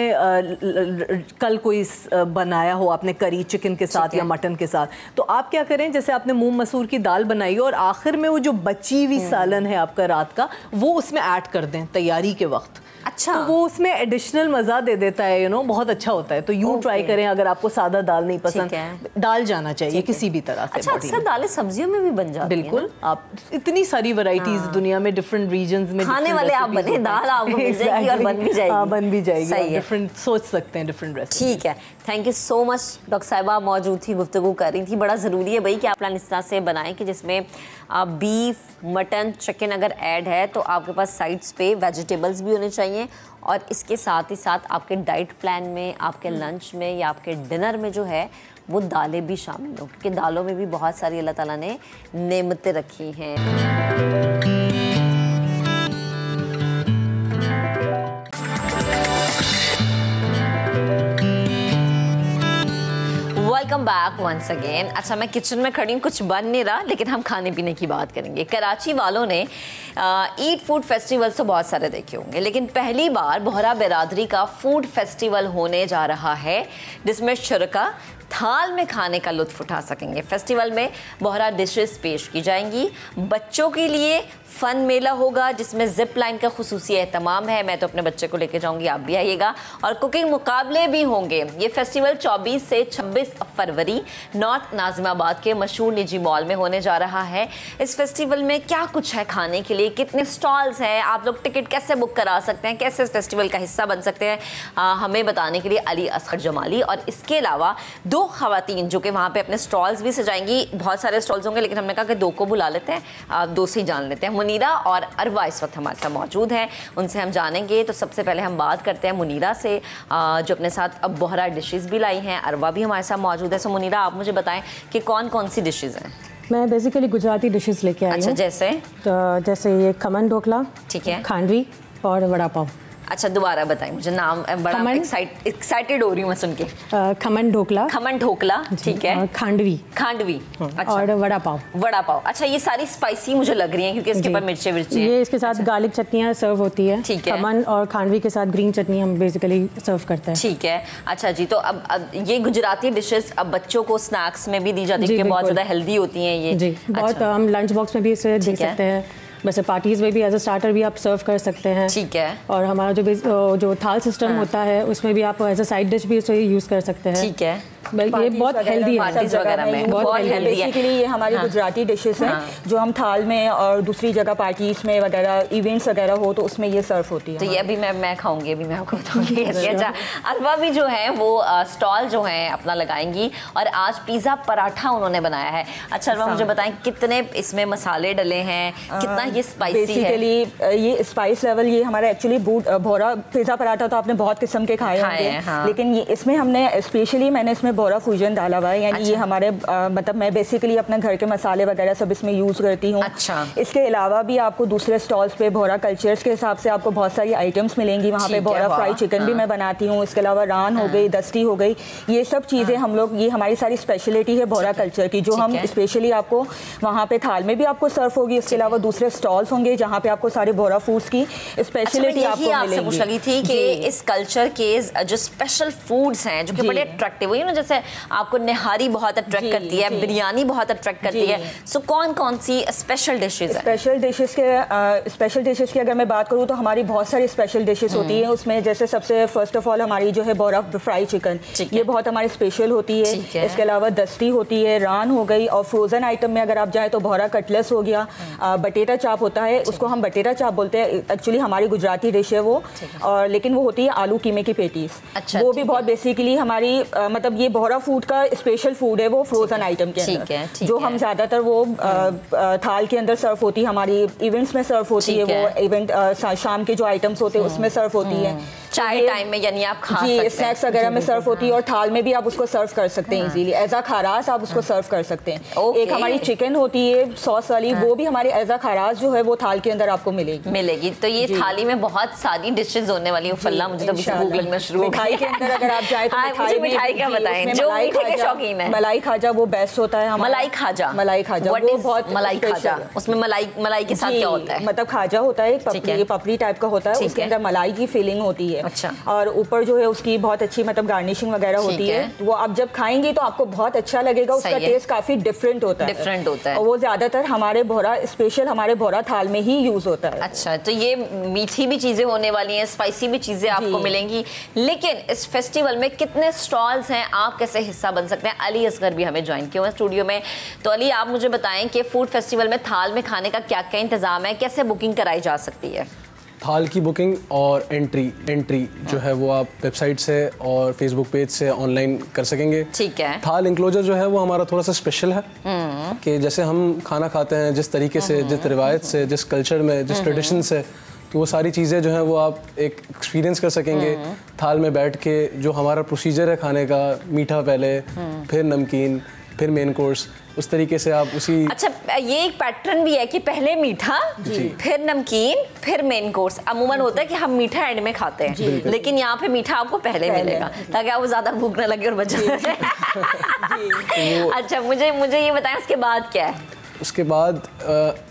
कल कोई बनाया हो आपने करी चिकन के साथ या मटन के साथ, तो आप क्या करें, जैसे आपने मूंग मसूर की दाल बनाई और आखिर में वो जो बची हुई सालन है आपका रात का, वो उसमें ऐड कर दें तैयारी के वक्त। अच्छा, तो वो उसमें एडिशनल मज़ा दे देता है, यू नो, बहुत अच्छा होता है। तो यूँ ट्राई करें। अगर आपको सादा दाल नहीं पसंद, दाल जाना चाहिए किसी भी तरह से। अच्छा, अक्सर दालें सब्जियों में भी बन जाती हैं। बिल्कुल, आप इतनी सारी वैरायटीज दुनिया में डिफरेंट रीजन्स में खाने वाले आप बने, दाल आपको मिल जाएगी और बन भी जाएगी। बन भी जाएगी, डिफरेंट सोच सकते हैं, डिफरेंट रेसिपी। ठीक है, thank you so much. Doctor साहिबा मौजूद थी, गुफ्तगू कर रही थी। बड़ा ज़रूरी है भाई कि आप प्लान इस तरह से बनाएं कि जिसमें बीफ, मटन, चिकन अगर ऐड है तो आपके पास साइड्स पे वेजिटेबल्स भी होने चाहिए, और इसके साथ ही साथ आपके डाइट प्लान में, आपके लंच में या आपके डिनर में जो है वो दालें भी शामिल हो, क्योंकि दालों में भी बहुत सारी अल्लाह ताला ने नेमतें रखी हैं। Welcome back once again. अच्छा, मैं किचन में खड़ी हूँ, कुछ बन नहीं रहा, लेकिन हम खाने पीने की बात करेंगे। कराची वालों ने ईट फूड फेस्टिवल्स तो बहुत सारे देखे होंगे, लेकिन पहली बार बोहरा बिरादरी का फूड फेस्टिवल होने जा रहा है, जिसमें शुरका थाल में खाने का लुत्फ उठा सकेंगे। फेस्टिवल में बोहरा डिशेस पेश की जाएंगी। बच्चों के लिए फ़न मेला होगा जिसमें जिप लाइन का खुसूसी एहतमाम है। मैं तो अपने बच्चे को लेके जाऊंगी, आप भी आइएगा। और कुकिंग मुकाबले भी होंगे। ये फेस्टिवल 24 से 26 फरवरी नॉर्थ नाजिमाबाद के मशहूर निजी मॉल में होने जा रहा है। इस फेस्टिवल में क्या कुछ है खाने के लिए, कितने स्टॉल्स हैं, आप लोग टिकट कैसे बुक करा सकते हैं, कैसे इस फेस्टिवल का हिस्सा बन सकते हैं, हमें बताने के लिए अली असगर जमाली और इसके अलावा 2 खवातीन जो कि वहाँ पे अपने स्टॉल्स भी सजाएंगी। बहुत सारे स्टॉल्स होंगे, लेकिन हमने कहा कि 2 को बुला लेते हैं, 2 से ही जान लेते हैं। मुनीरा और अरवा इस वक्त हमारे साथ मौजूद हैं, उनसे हम जानेंगे। तो सबसे पहले हम बात करते हैं मुनीरा से, जो अपने साथ अब बोहरा डिशेस भी लाई हैं। अरवा भी हमारे साथ मौजूद है। सो मुनीरा, आप मुझे बताएं कि कौन कौन सी डिशेस हैं? मैं बेसिकली गुजराती डिशेस लेके आई हूँ। अच्छा, जैसे? तो जैसे ये खमन ढोकला, ठीक है, खांडवी और वड़ा पाव। अच्छा दोबारा बताएं मुझे नाम, बड़ा एक्साइटेड हो रही हूँ मैं सुन के। खमन ढोकला। खमन ढोकला, ठीक है। खांडवी। खांडवी, अच्छा। और वड़ा पाव। वड़ा पाव, अच्छा ये सारी स्पाइसी मुझे लग रही हैं क्योंकि इसके ऊपर मिर्ची ये इसके साथ गार्लिक चटनियाँ सर्व होती है। ठीक है। खमन और खांडवी के साथ ग्रीन चटनी हम बेसिकली सर्व करते हैं। ठीक है, अच्छा जी। तो अब ये गुजराती डिशेस अब बच्चों को स्नैक्स में भी दी जाती है क्योंकि बहुत ज़्यादा हेल्दी होती हैं ये। जी, बहुत। हम लंच बॉक्स में भी इसे दे सकते हैं, वैसे पार्टीज में भी एज अ स्टार्टर भी आप सर्व कर सकते हैं। ठीक है। और हमारा जो थाल सिस्टम होता है उसमें भी आप एज अ साइड डिश भी इसे यूज़ कर सकते हैं। ठीक है। ये बहुत हेल्दी है, पार्टीज वगैरह में बहुत हेल्दी है। बेसिकली ये हमारी गुजराती डिशेस हैं जो हम थाल में और दूसरी जगह पार्टीज में वगैरह इवेंट्स वगैरह हो तो उसमें ये सर्व होती है। तो ये अभी मैं खाऊंगी, अभी मैं आपको बताऊंगी। अच्छा, अरवा भी जो है वो स्टॉल जो है अपना लगाएंगी और आज पिज़्ज़ा पराठा उन्होंने बनाया है। अच्छा अरवा मुझे बताएं कितने इसमें मसाले डले हैं, कितना ये स्पाइसी है? बेसिकली ये स्पाइस लेवल, ये हमारा एक्चुअली भोरा पिज़्ज़ा पराठा तो आपने बहुत किस्म के खाए होंगे, लेकिन ये इसमें हमने स्पेशली मैंने इसमें बोरा फ्यूजन डाला हुआ है, यानी ये हमारे मतलब मैं बेसिकली अपने घर के मसाले वगैरह सब इसमें यूज़ करती हूँ। अच्छा। इसके अलावा भी आपको दूसरे स्टॉल्स पे भोरा कल्चर्स के हिसाब से आपको बहुत सारी आइटम्स मिलेंगी वहाँ पे। भोरा फ्राई चिकन भी मैं बनाती हूँ, इसके अलावा रान हो गई, दस्ती हो गई, ये सब चीज़ें हम लोग, ये हमारी सारी स्पेशलिटी है भोरा कल्चर की, जो हम स्पेशली आपको वहाँ पे थाल में भी आपको सर्व होगी। इसके अलावा दूसरे स्टॉल्स होंगे जहाँ पे आपको सारे भोरा फूड्स की स्पेशलिटी आपको मिलेगी। लगी थी कि इस कल्चर के जो स्पेशल फूड्स हैं जो कि बड़े अट्रैक्टिव हुई ना, जैसे आपको निहारी बहुत अट्रैक्ट करती है, बिरयानी बहुत अट्रैक्ट करती है, सो कौन कौन सी स्पेशल डिशेस हैं? स्पेशल डिशेस की अगर मैं बात करूँ तो हमारी बहुत सारी स्पेशल डिशेस होती हैं। उसमें जैसे सबसे फर्स्ट ऑफ ऑल हमारी जो है बोरा फ्राई चिकन, ये बहुत हमारी स्पेशल होती है। इसके अलावा दस्ती होती है, रान हो गई, और फ्रोजन आइटम में अगर आप जाएँ तो भोरा कटलेस हो गया, बटेटा चाप होता है, उसको हम बटेटा चाप बोलते हैं, एक्चुअली हमारी गुजराती डिश है वो, और लेकिन वो होती है आलू कीमे की पेटीज। अच्छा, वो भी बहुत बेसिकली हमारी मतलब ये भोरा फूड का स्पेशल फूड है वो फ्रोजन आइटम के अंदर, जो हम ज्यादातर वो थाल के अंदर सर्व होती है, हमारी इवेंट्स में सर्व होती है, वो इवेंट शाम के जो आइटम्स होते हैं उसमें सर्व होती है, चाय टाइम में यानी आप खा सकते हैं, स्नैक्स वगैरह में सर्व होती है, और थाल में भी आप उसको सर्व कर सकते हैं इजीली, एज अ खारास आप उसको सर्व कर सकते हैं। एक हमारी चिकन होती है सॉस वाली, वो भी हमारी एज अ खारास जो है वो थाल के अंदर आपको मिलेगी। तो ये थाली में बहुत सारी डिशेस होने वाली है। फल्ला मुझे तो भूख लगना शुरू हो गई। मिठाई के अंदर अगर आप जाए तो मिठाई क्या बताएं, जो मीठे के शौकीन है? मलाई खाजा वो बेस्ट होता है हमारा। मलाई खाजा वो बहुत मलाई खाजा, उसमें मलाई के साथ क्या होता है? मतलब खाजा होता है, पपड़ी टाइप का होता है, उसके अंदर मलाई की फीलिंग होती है। अच्छा। और ऊपर जो है उसकी बहुत अच्छी मतलब गार्निशिंग वगैरह होती है, वो आप जब खाएंगे तो आपको बहुत अच्छा लगेगा, उसका टेस्ट काफी डिफरेंट होता है, और वो ज्यादातर हमारे भोरा स्पेशल हमारे भोरा थाल में ही यूज होता है। अच्छा, तो ये मीठी भी चीजें होने वाली हैं, स्पाइसी भी चीजें आपको मिलेंगी, लेकिन इस फेस्टिवल में कितने स्टॉल्स हैं, आप कैसे हिस्सा बन सकते हैं? अली असगर भी हमें ज्वाइन किए हुए हैं स्टूडियो में। तो अली आप मुझे बताएं कि फूड फेस्टिवल में थाल में खाने का क्या क्या इंतजाम है, कैसे बुकिंग कराई जा सकती है? थाल की बुकिंग और एंट्री जो है वो आप वेबसाइट से और फेसबुक पेज से ऑनलाइन कर सकेंगे। ठीक है। थाल इंक्लोजर जो है वो हमारा थोड़ा सा स्पेशल है कि जैसे हम खाना खाते हैं जिस तरीके से, जिस रिवायत से, जिस कल्चर में, जिस ट्रेडिशन से, तो वो सारी चीज़ें जो हैं वो आप एक एक्सपीरियंस कर सकेंगे थाल में बैठ के। जो हमारा प्रोसीजर है खाने का, मीठा पहले, फिर नमकीन, फिर मेन कोर्स, उस तरीके से आप उसी। अच्छा, ये एक पैटर्न भी है कि पहले मीठा, फिर नमकीन, फिर मेन कोर्स। अमूमन होता है कि हम मीठा एंड में खाते हैं, लेकिन यहाँ पे मीठा आपको पहले मिलेगा ताकि आपको ज्यादा भूख न लगे और बच जाए। अच्छा, मुझे ये बताएं उसके बाद क्या है? उसके बाद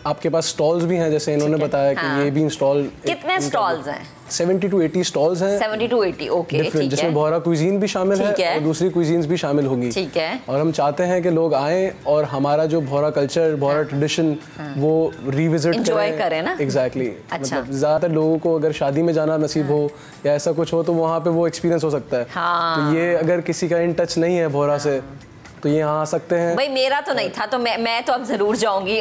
आपके पास स्टॉल्स भी हैं, जैसे इन्होंने बताया कि ये भी इंस्टॉल। कितने स्टॉल्स हैं? 70 to 80 स्टॉल्स हैं। 70 to 80, ओके, ठीक है। जिसमें भोरा क्विजीन भी शामिल है और दूसरी क्विजीन्स भी शामिल होंगी। ठीक है। और हम चाहते हैं कि लोग आएं और हमारा जो भोरा कल्चर, भोरा ट्रेडिशन वो रिविजिट करें ना। एग्जैक्टली। अच्छा। मतलब ज़्यादातर लोगों को अगर शादी में जाना नसीब हो या ऐसा कुछ हो तो वहाँ पे वो एक्सपीरियंस हो सकता है। तो ये अगर किसी का इन टच नहीं है भोरा से तो ये यहाँ आ सकते हैं। भाई मेरा तो नहीं था, तो मैं तो अब ज़रूर जाऊँगी।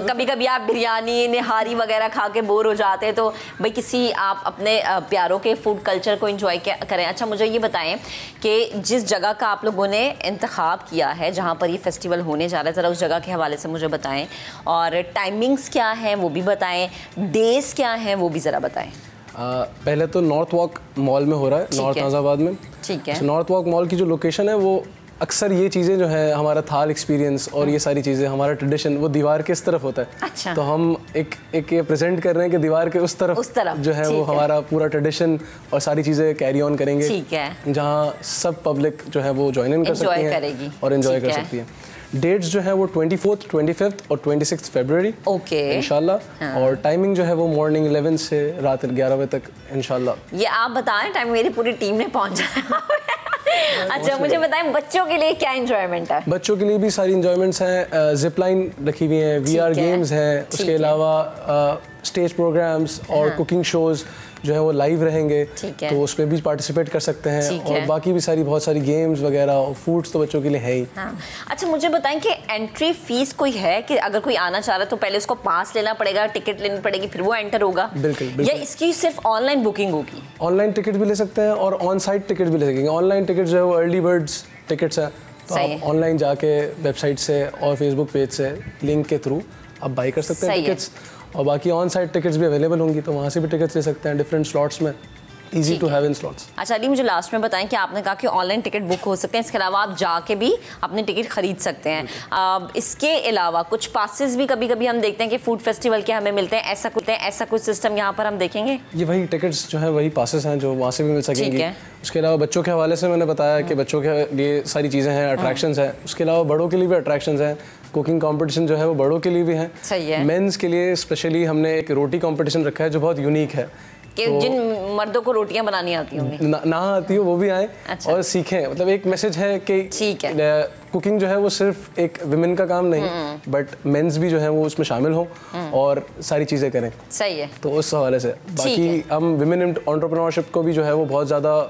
कभी कभी आप बिरयानी, निहारी वगैरह खा के बोर हो जाते हैं, तो भाई किसी आप अपने प्यारों के फूड कल्चर को एंजॉय करें। अच्छा, मुझे ये बताएं कि जिस जगह का आप लोगों ने इंतखाब किया है जहाँ पर ये फेस्टिवल होने जा रहा है, ज़रा उस जगह के हवाले से मुझे बताएं, और टाइमिंग्स क्या हैं वो भी बताएं, डेज क्या हैं वो भी ज़रा बताएं। पहले तो नॉर्थ वॉक मॉल में हो रहा है, नॉर्थ नाज़ाबाद में। ठीक है। नॉर्थ वॉक मॉल की जो लोकेशन है वो अक्सर ये चीज़ें जो है हमारा थाल एक्सपीरियंस और ये सारी चीज़ें हमारा ट्रेडिशन वो दीवार के इस तरफ होता है। अच्छा। तो हम एक ये प्रेजेंट कर रहे हैं कि दीवार के उस तरफ जो है वो हमारा पूरा ट्रेडिशन और सारी चीज़ें कैरी ऑन करेंगे। ठीक है। जहाँ सब पब्लिक जो है वो ज्वाइन इन कर सकती है और एंजॉय कर सकती है। डेट्स जो है वो 24th, 25th और 26 फरवरी इंशाल्लाह। और टाइमिंग जो है वो मॉर्निंग 11 से रात 11 बजे तक इंशाल्लाह। ये आप बताएं, टाइम मेरी पूरी टीम ने पहुंचा है। अच्छा, मुझे बताएं बच्चों के लिए क्या एंजॉयमेंट है? बच्चों के लिए भी सारी एंजॉयमेंट्स हैं, जिप लाइन रखी हुई है, VR गेम्स हैं, उसके अलावा स्टेज प्रोग्राम्स और कुकिंग शोज जो है वो लाइव रहेंगे, तो उसमें भी पार्टिसिपेट कर सकते हैं। और बाकी भी सारी बहुत सारी गेम्स वगैरह और फूड्स तो बच्चों के लिए है ही। हाँ। अच्छा, मुझे बताएं कि एंट्री फीस कोई है कि अगर कोई आना चाह रहा है तो पहले उसको पास लेना पड़ेगा, टिकट लेनी पड़ेगी, फिर वो एंटर होगा? बिल्कुल। या इसकी सिर्फ ऑनलाइन बुकिंग होगी? ऑनलाइन टिकट भी ले सकते हैं और ऑन साइट टिकट भी ले सकेंगे। ऑनलाइन टिकट जो है वो अर्ली बर्ड्स टिकट्स है, तो आप ऑनलाइन जाके वेबसाइट से और फेसबुक पेज से लिंक के थ्रू आप बाई कर सकते हैं टिकट्स। और बाकी ऑन साइट टिकट्स भी अवेलेबल होंगी, तो वहाँ से भी टिकट्स ले सकते हैं डिफरेंट स्लॉट्स में। Easy to have in slots. अच्छा अली, मुझे लास्ट में बताएं कि आपने कहा कि ऑनलाइन टिकट बुक हो सकते हैं, इसके अलावा आप जाके भी अपने टिकट खरीद सकते हैं। इसके अलावा कुछ पासेस भी कभी कभी हम देखते हैं कि फूड फेस्टिवल के हमें मिलते हैं, ऐसा कुछ सिस्टम यहाँ पर हम देखेंगे? ये वही टिकट्स जो है वही पासेस हैं जो वहाँ से भी मिल सकेंगे। उसके अलावा बच्चों के हवाले से मैंने बताया कि बच्चों के लिए सारी चीज़ें हैं, अट्रैक्शंस हैं। उसके अलावा बड़ों के लिए भी अट्रैक्शंस हैं। कुकिंग कंपटीशन जो है वो बड़ों के लिए भी है। सही है। मेंस के लिए स्पेशली हमने एक रोटी कंपटीशन रखा है जो बहुत यूनिक है कि तो जिन मर्दों को रोटियां बनानी आती होंगी ना आती हो वो भी आए। अच्छा। और सीखें। मतलब एक मैसेज है कि ठीक है, कुकिंग जो है वो सिर्फ एक विमेन का काम नहीं, बट मेंस भी जो है वो उसमें शामिल हो और सारी चीज़ें करें। सही है। तो उस हवाले से बाकी हम विमेन एंटरप्रेन्योरशिप को भी जो है वो बहुत ज़्यादा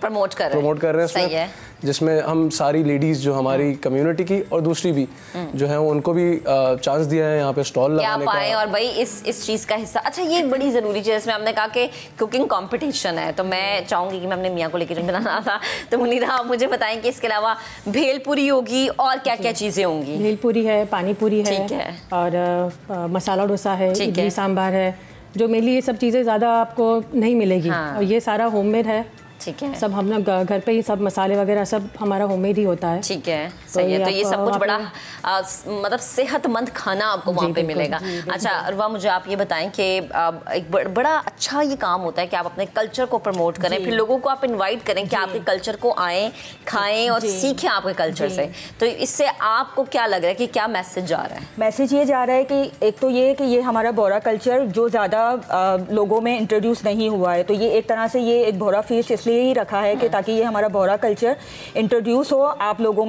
प्रमोट कर रहे हैं। सही है। जिसमें हम सारी लेडीज़ जो हमारी कम्युनिटी की और दूसरी भी जो है उनको भी चांस दिया है यहाँ पे स्टॉल लगाने का और भाई इस चीज़ का हिस्सा। अच्छा, ये बड़ी ज़रूरी चीज़, इसमें हमने कहा कि कुकिंग कंपटीशन है, तो मैं चाहूँगी कि मैं अपने मियाँ को लेकर बनाना था, तो मुनीरा आप मुझे बताएं कि इसके अलावा भेलपुरी होगी और क्या क्या चीज़ें होंगी? भेलपुरी है, पानी पूरी है और मसाला डोसा है, इडली सांभर है, जो मेनली ये सब चीज़ें ज़्यादा आपको नहीं मिलेगी। और ये सारा होममेड है। ठीक है। सब हम लोग घर पे ही सब मसाले वगैरह सब हमारा होममेड ही होता है। ठीक है, सही है। तो ये सब कुछ बड़ा मतलब सेहतमंद खाना आपको वहाँ पे मिलेगा। अच्छा अरवा, मुझे आप ये बताएं कि एक बड़ा अच्छा ये काम होता है कि आप अपने कल्चर को प्रमोट करें, फिर लोगों को आप इनवाइट करें कि आपके कल्चर को आएँ, खाएं और सीखें आपके कल्चर से। तो इससे आपको क्या लग रहा है कि क्या मैसेज जा रहा है? मैसेज ये जा रहा है कि एक तो ये कि ये हमारा बोरा कल्चर जो ज़्यादा लोगों में इंट्रोड्यूस नहीं हुआ है, तो ये एक तरह से ये एक बोरा फीस्ट इसलिए ही रखा है कि ताकि ये हमारा बोरा कल्चर इंट्रोड्यूस हो आप लोगों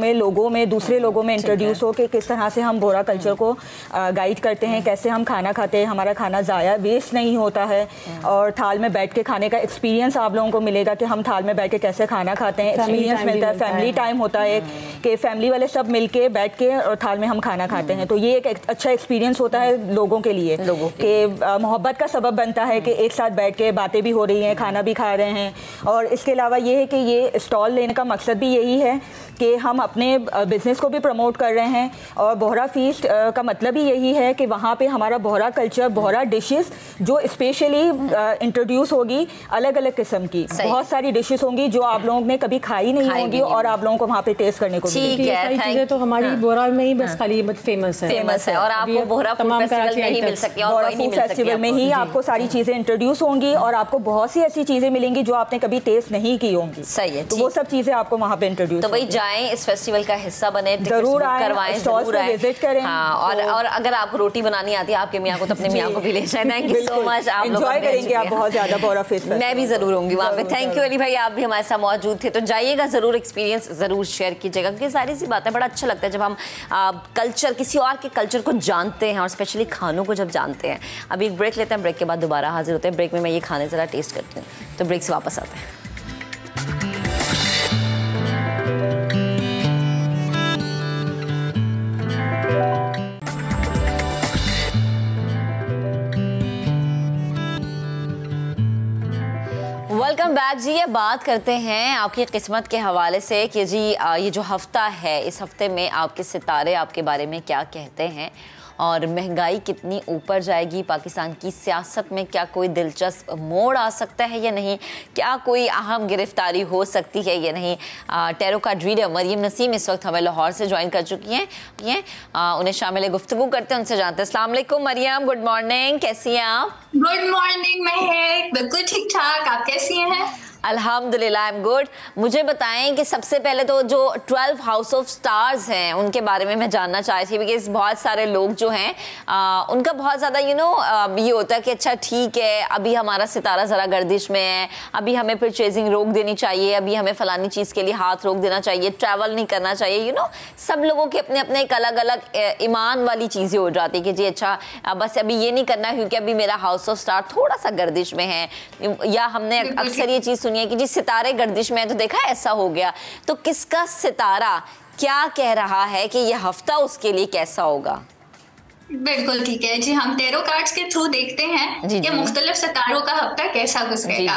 में दूसरे लोगों में इंट्रोड्यूस हो कि किस तरह से हम बोरा कल्चर को गाइड करते हैं, कैसे हम खाना खाते हैं, हमारा खाना ज़ाया वेस्ट नहीं होता है, और थाल में बैठ के खाने का एक्सपीरियंस आप लोगों को मिलेगा कि हम थाल में बैठ के कैसे खाना खाते हैं, एक्सपीरियंस मिलता है, फैमिली टाइम होता है कि फैमिली वाले सब मिल के बैठ के और थाल में हम खाना खाते हैं। तो ये एक अच्छा एक्सपीरियंस होता है लोगों के लिए कि मोहब्बत का सबब बनता है कि एक साथ बैठ के बातें भी हो रही हैं, खाना भी खा रहे हैं। और इसके अलावा ये है कि ये स्टॉल लेने का मकसद भी यही है कि हम अपने बिज़नेस को भी प्रमोट कर रहे हैं, और बोहरा फीस्ट का मतलब ही यही है कि वहाँ पे हमारा बोहरा कल्चर, बोहरा डिशेस जो स्पेशली इंट्रोड्यूस होगी, अलग अलग किस्म की बहुत सारी डिशेस होंगी जो आप लोगों ने कभी खाई नहीं होंगी और आप लोगों को वहाँ पे टेस्ट करने को मिलेगी। तो हमारी बोहरा में ही बस खाली फेमस है और आपको बोहरा फूड फेस्टिवल में ही मिल सकती है, बोहरा फूड फेस्टिवल में ही आपको सारी चीज़ें इंट्रोड्यूस होंगी और आपको बहुत सी ऐसी चीज़ें मिलेंगी जो आपने कभी टेस्ट नहीं की होंगी। सही है। तो वो सब चीज़ें आपको वहाँ पे इंट्रोड्यूस। तो भाई जाएं, इस फेस्टिवल का हिस्सा बने, जरूर करवाएं, जरूर विजिट करें। हाँ, और अगर आपको रोटी बनानी आती है आपके मियाँ को, तो अपने मियाँ को भी ले जाएं। Thank you so much. आप लोग एंजॉय करेंगे आप बहुत ज़्यादा बोहरा फीस्ट। मैं भी जरूर होंगी वहाँ पे। थैंक यू अली भाई, आप भी हमारे साथ मौजूद थे, तो जाइएगा जरूर, एक्सपीरियंस जरूर शेयर कीजिएगा, क्योंकि सारी सी बातें बड़ा अच्छा लगता है जब हम कल्चर, किसी और के कल्चर को जानते हैं और स्पेशली खानों को जब जानते हैं। अभी एक ब्रेक लेते हैं, ब्रेक के बाद दोबारा हाजिर होते हैं। ब्रेक में मैं ये खाने ज़रा टेस्ट करती हूँ, तो ब्रेक से वापस आते हैं। वेलकम बैक जी। ये बात करते हैं आपकी किस्मत के हवाले से कि जी ये जो हफ्ता है, इस हफ्ते में आपके सितारे आपके बारे में क्या कहते हैं, और महंगाई कितनी ऊपर जाएगी, पाकिस्तान की सियासत में क्या कोई दिलचस्प मोड़ आ सकता है या नहीं, क्या कोई अहम गिरफ्तारी हो सकती है या नहीं। Tarot card reader Maryam Naseem इस वक्त हमें लाहौर से ज्वाइन कर चुकी हैं। उन्हें शामिल गुफ्तगू करते हैं, उनसे जानते हैं। अस्सलाम वालेकुम मरियम, गुड मॉर्निंग, कैसी हैं आप? गुड मॉर्निंग महक, बिल्कुल ठीक ठाक, आप कैसी हैं? अल्हम्दुलिल्लाह आई एम गुड। मुझे बताएं कि सबसे पहले तो जो 12 हाउस ऑफ स्टार्स हैं उनके बारे में मैं जानना चाह रही थी, बिकॉज बहुत सारे लोग जो हैं उनका बहुत ज़्यादा ये होता है कि अच्छा ठीक है अभी हमारा सितारा ज़रा गर्दिश में है, अभी हमें परचेजिंग रोक देनी चाहिए, अभी हमें फ़लानी चीज़ के लिए हाथ रोक देना चाहिए, ट्रैवल नहीं करना चाहिए। सब लोगों के अपने अपने एक अलग अलग ईमान वाली चीज़ें हो जाती है कि जी अच्छा बस अभी ये नहीं करना क्योंकि अभी मेरा हाउस ऑफ स्टार थोड़ा सा गर्दिश में है, या हमने अक्सर ये चीज़ है कि जी सितारे गर्दिश में है, तो देखा ऐसा हो गया। तो किसका सितारा क्या कह रहा है कि यह हफ्ता उसके लिए कैसा होगा? बिल्कुल ठीक है जी, हम टैरो कार्ड्स के थ्रू देखते हैं कि मुख्तलिफ सितारों का हफ्ता कैसा गुजरेगा।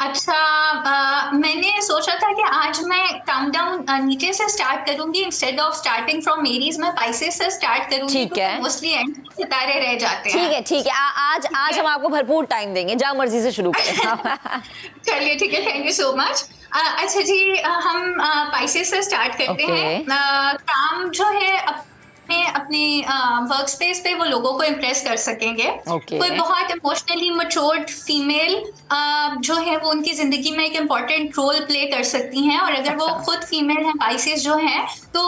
अच्छा, मैंने सोचा था कि आज मैं काउंटडाउन नीचे से स्टार्ट करूंगी, instead of starting from Aries में पाइसेस से स्टार्ट करूंगी। ठीक है, मोस्टली एंड सितारे रह जाते हैं। ठीक है, आज हम आपको भरपूर टाइम देंगे, जहाँ मर्जी से शुरू करें। चलिए ठीक है, थैंक यू सो मच। अच्छा जी, हम पाइसेस से स्टार्ट करते हैं। काम जो है अपने वर्क स्पेस पे वो लोगों को इम्प्रेस कर सकेंगे। कोई बहुत इमोशनली मैच्योर्ड फीमेल जो है वो उनकी जिंदगी में एक इम्पॉर्टेंट रोल प्ले कर सकती हैं, और अगर वो खुद फीमेल हैं, पाइसेस जो हैं, तो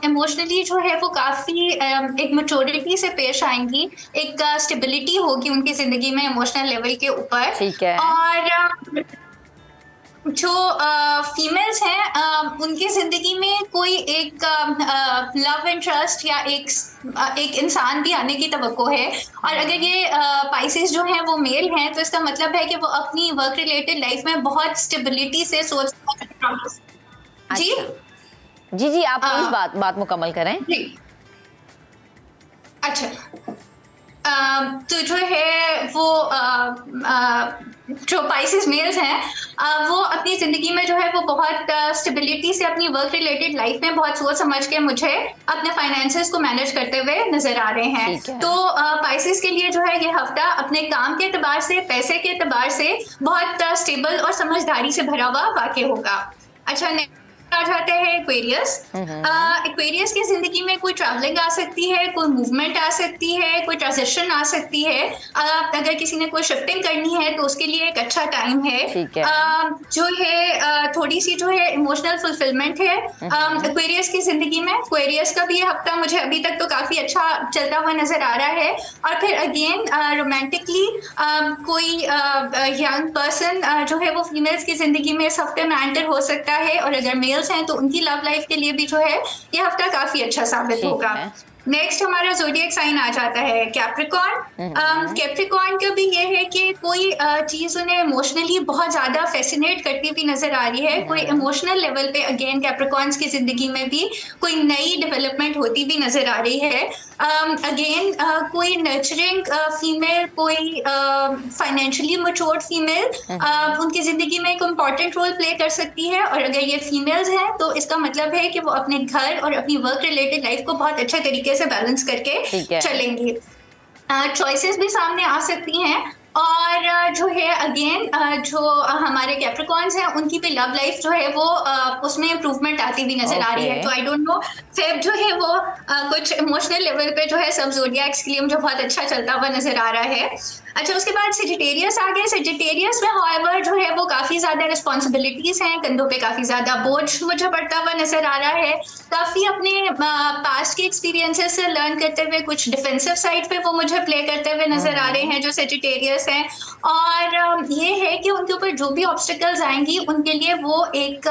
इमोशनली जो है वो काफी एक मैच्योरिटी से पेश आएंगी, एक स्टेबिलिटी होगी उनकी जिंदगी में इमोशनल लेवल के ऊपर। ठीक है। और जो फीमेल्स हैं उनकी जिंदगी में कोई एक लव इंटरेस्ट या एक इंसान भी आने की तवक्को है, और अगर ये पाइसेस जो हैं वो मेल हैं तो इसका मतलब है कि वो अपनी वर्क रिलेटेड लाइफ में बहुत स्टेबिलिटी से सोच। जी जी आप प्लीज बात मुकम्मल करें। अच्छा, तो जो है वो जो पाइसेस मेल्स हैं वो अपनी ज़िंदगी में जो है वो बहुत स्टेबिलिटी से अपनी वर्क रिलेटेड लाइफ में बहुत सोच समझ के मुझे अपने फाइनेंसेस को मैनेज करते हुए नजर आ रहे हैं। तो पाइसेस के लिए जो है ये हफ्ता अपने काम के एतबार से, पैसे के एतबार से बहुत स्टेबल और समझदारी से भरा हुआ वाक़ई होगा। अच्छा, आ जाते हैं एक्वेरियस। एक्वेरियस की जिंदगी में कोई ट्रैवलिंग आ सकती है, कोई मूवमेंट आ सकती है, कोई ट्रांजिशन आ सकती है। अगर किसी ने कोई शिफ्टिंग करनी है तो उसके लिए एक अच्छा टाइम है। जो है थोड़ी सी जो है इमोशनल फुलफिलमेंट है एक्वेरियस की जिंदगी में। एक्वेरियस का भी ये हफ्ता मुझे अभी तक तो काफी अच्छा चलता हुआ नजर आ रहा है। और फिर अगेन रोमांटिकली कोई यंग पर्सन जो है वो फीमेल्स की जिंदगी में इस हफ्ते में एंटर हो सकता है, और अगर मेल हैं तो उनकी लव लाइफ के लिए भी जो है ये हफ्ता काफी अच्छा साबित होगा। नेक्स्ट हमारा ज़ोडिएक साइन आ जाता है कैप्रिकॉर्न। कैप्रिकॉर्न का भी ये है कि कोई चीज़ उन्हें इमोशनली बहुत ज़्यादा फैसिनेट करती हुई नज़र आ रही है। कोई इमोशनल लेवल पे अगेन कैप्रिकॉर्न्स की ज़िंदगी में भी कोई नई डेवलपमेंट होती भी नज़र आ रही है। अगेन कोई नर्चरिंग फीमेल, कोई फाइनेंशियली मैच्योर्ड फीमेल उनकी ज़िंदगी में एक इम्पॉर्टेंट रोल प्ले कर सकती है, और अगर ये फीमेल्स हैं तो इसका मतलब है कि वो अपने घर और अपनी वर्क रिलेटेड लाइफ को बहुत अच्छे तरीके से बैलेंस करके चलेंगी। चॉइसेस भी सामने आ सकती हैं, और जो है अगेन जो हमारे कैप्रिकॉर्न्स हैं उनकी भी लव लाइफ जो है वो उसमें इम्प्रूवमेंट आती हुई नजर आ रही है। तो आई डोंट नो, फेब जो है वो कुछ इमोशनल लेवल पे जो है सब ज़ोडिएक्स के लिए मुझे बहुत अच्छा चलता हुआ नजर आ रहा है। अच्छा, उसके बाद सेजिटेरियस आ गए। सेजिटेरियस में हाउएवर जो है वो काफ़ी ज़्यादा रिस्पॉन्सिबिलिटीज़ हैं, कंधों पे काफ़ी ज़्यादा बोझ मुझे पड़ता हुआ नजर आ रहा है। काफ़ी अपने पास्ट के एक्सपीरियंसेस से लर्न करते हुए कुछ डिफेंसिव साइड पे वो मुझे प्ले करते हुए नजर आ रहे हैं जो सेजिटेरियस हैं। और ये है कि उनके ऊपर जो भी ऑब्स्टिकल्स आएंगी उनके लिए वो एक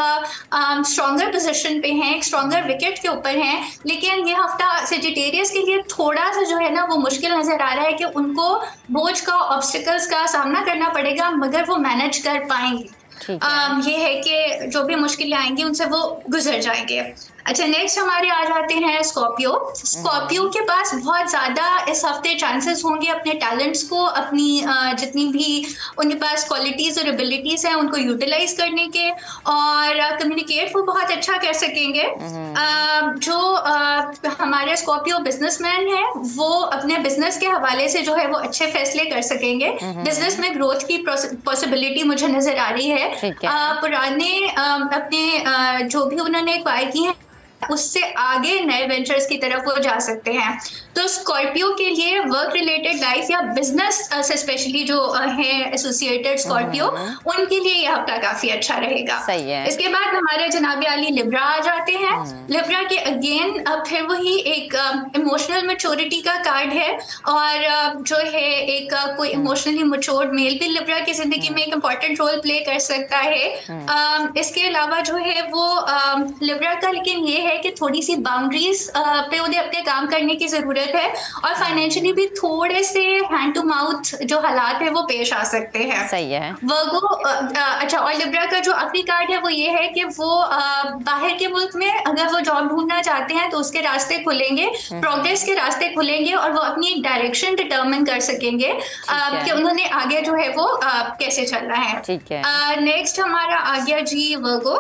स्ट्रॉन्गर पोजिशन पे हैं, एक स्ट्रॉन्गर विकेट के ऊपर हैं। लेकिन ये हफ्ता सेजिटेरियस के लिए थोड़ा सा जो है ना वो मुश्किल नजर आ रहा है कि उनको बोझ का, ऑब्स्टिकल्स का सामना करना पड़ेगा, मगर वो मैनेज कर पाएंगे। ये है कि जो भी मुश्किलें आएंगी उनसे वो गुजर जाएंगे। अच्छा, नेक्स्ट हमारे आ जाते हैं स्कॉर्पियो। स्कॉर्पियो के पास बहुत ज़्यादा इस हफ्ते चांसेस होंगे अपने टैलेंट्स को, अपनी जितनी भी उनके पास क्वालिटीज़ और एबिलिटीज़ हैं उनको यूटिलाइज करने के, और कम्युनिकेट वो बहुत अच्छा कर सकेंगे। जो हमारे स्कॉर्पियो बिजनेसमैन हैं वो अपने बिजनेस के हवाले से जो है वो अच्छे फैसले कर सकेंगे। बिजनेस में ग्रोथ की पॉसिबिलिटी मुझे नजर आ रही है। पुराने अपने जो भी उन्होंने एक्वायर की है उससे आगे नए वेंचर्स की तरफ वो जा सकते हैं। तो स्कॉर्पियो के लिए वर्क रिलेटेड लाइफ या बिजनेस से स्पेशली जो है एसोसिएटेड स्कॉर्पियो, उनके लिए यह हफ्ता काफी अच्छा रहेगा। सही है। इसके बाद हमारे जनाबे अली लिब्रा आ जाते हैं। लिब्रा के अगेन फिर वही एक इमोशनल मैच्योरिटी का कार्ड है, और जो है एक कोई इमोशनली मैच्योर्ड मेल भी लिब्रा की जिंदगी में एक इम्पॉर्टेंट रोल प्ले कर सकता है। इसके अलावा जो है वो लिब्रा का लेकिन ये है कि थोड़ी सी बाउंड्रीज पे उन्हें अपने काम करने की जरूरत है, और फाइनेंशियली भी थोड़े से हैंड टू माउथ जो हालात है वो पेश आ सकते हैं। सही है। वर्गो अच्छा, और लिब्रा का जो आखिरी कार्ड है वो ये है कि वो बाहर के मुल्क में अगर वो जॉब ढूंढना चाहते हैं तो उसके रास्ते खुलेंगे, प्रोग्रेस के रास्ते खुलेंगे, और वो अपनी डायरेक्शन डिटरमिन कर सकेंगे कि उन्होंने आगे जो है वो कैसे चलना है। ठीक है। नेक्स्ट हमारा आ गया जी वर्गो।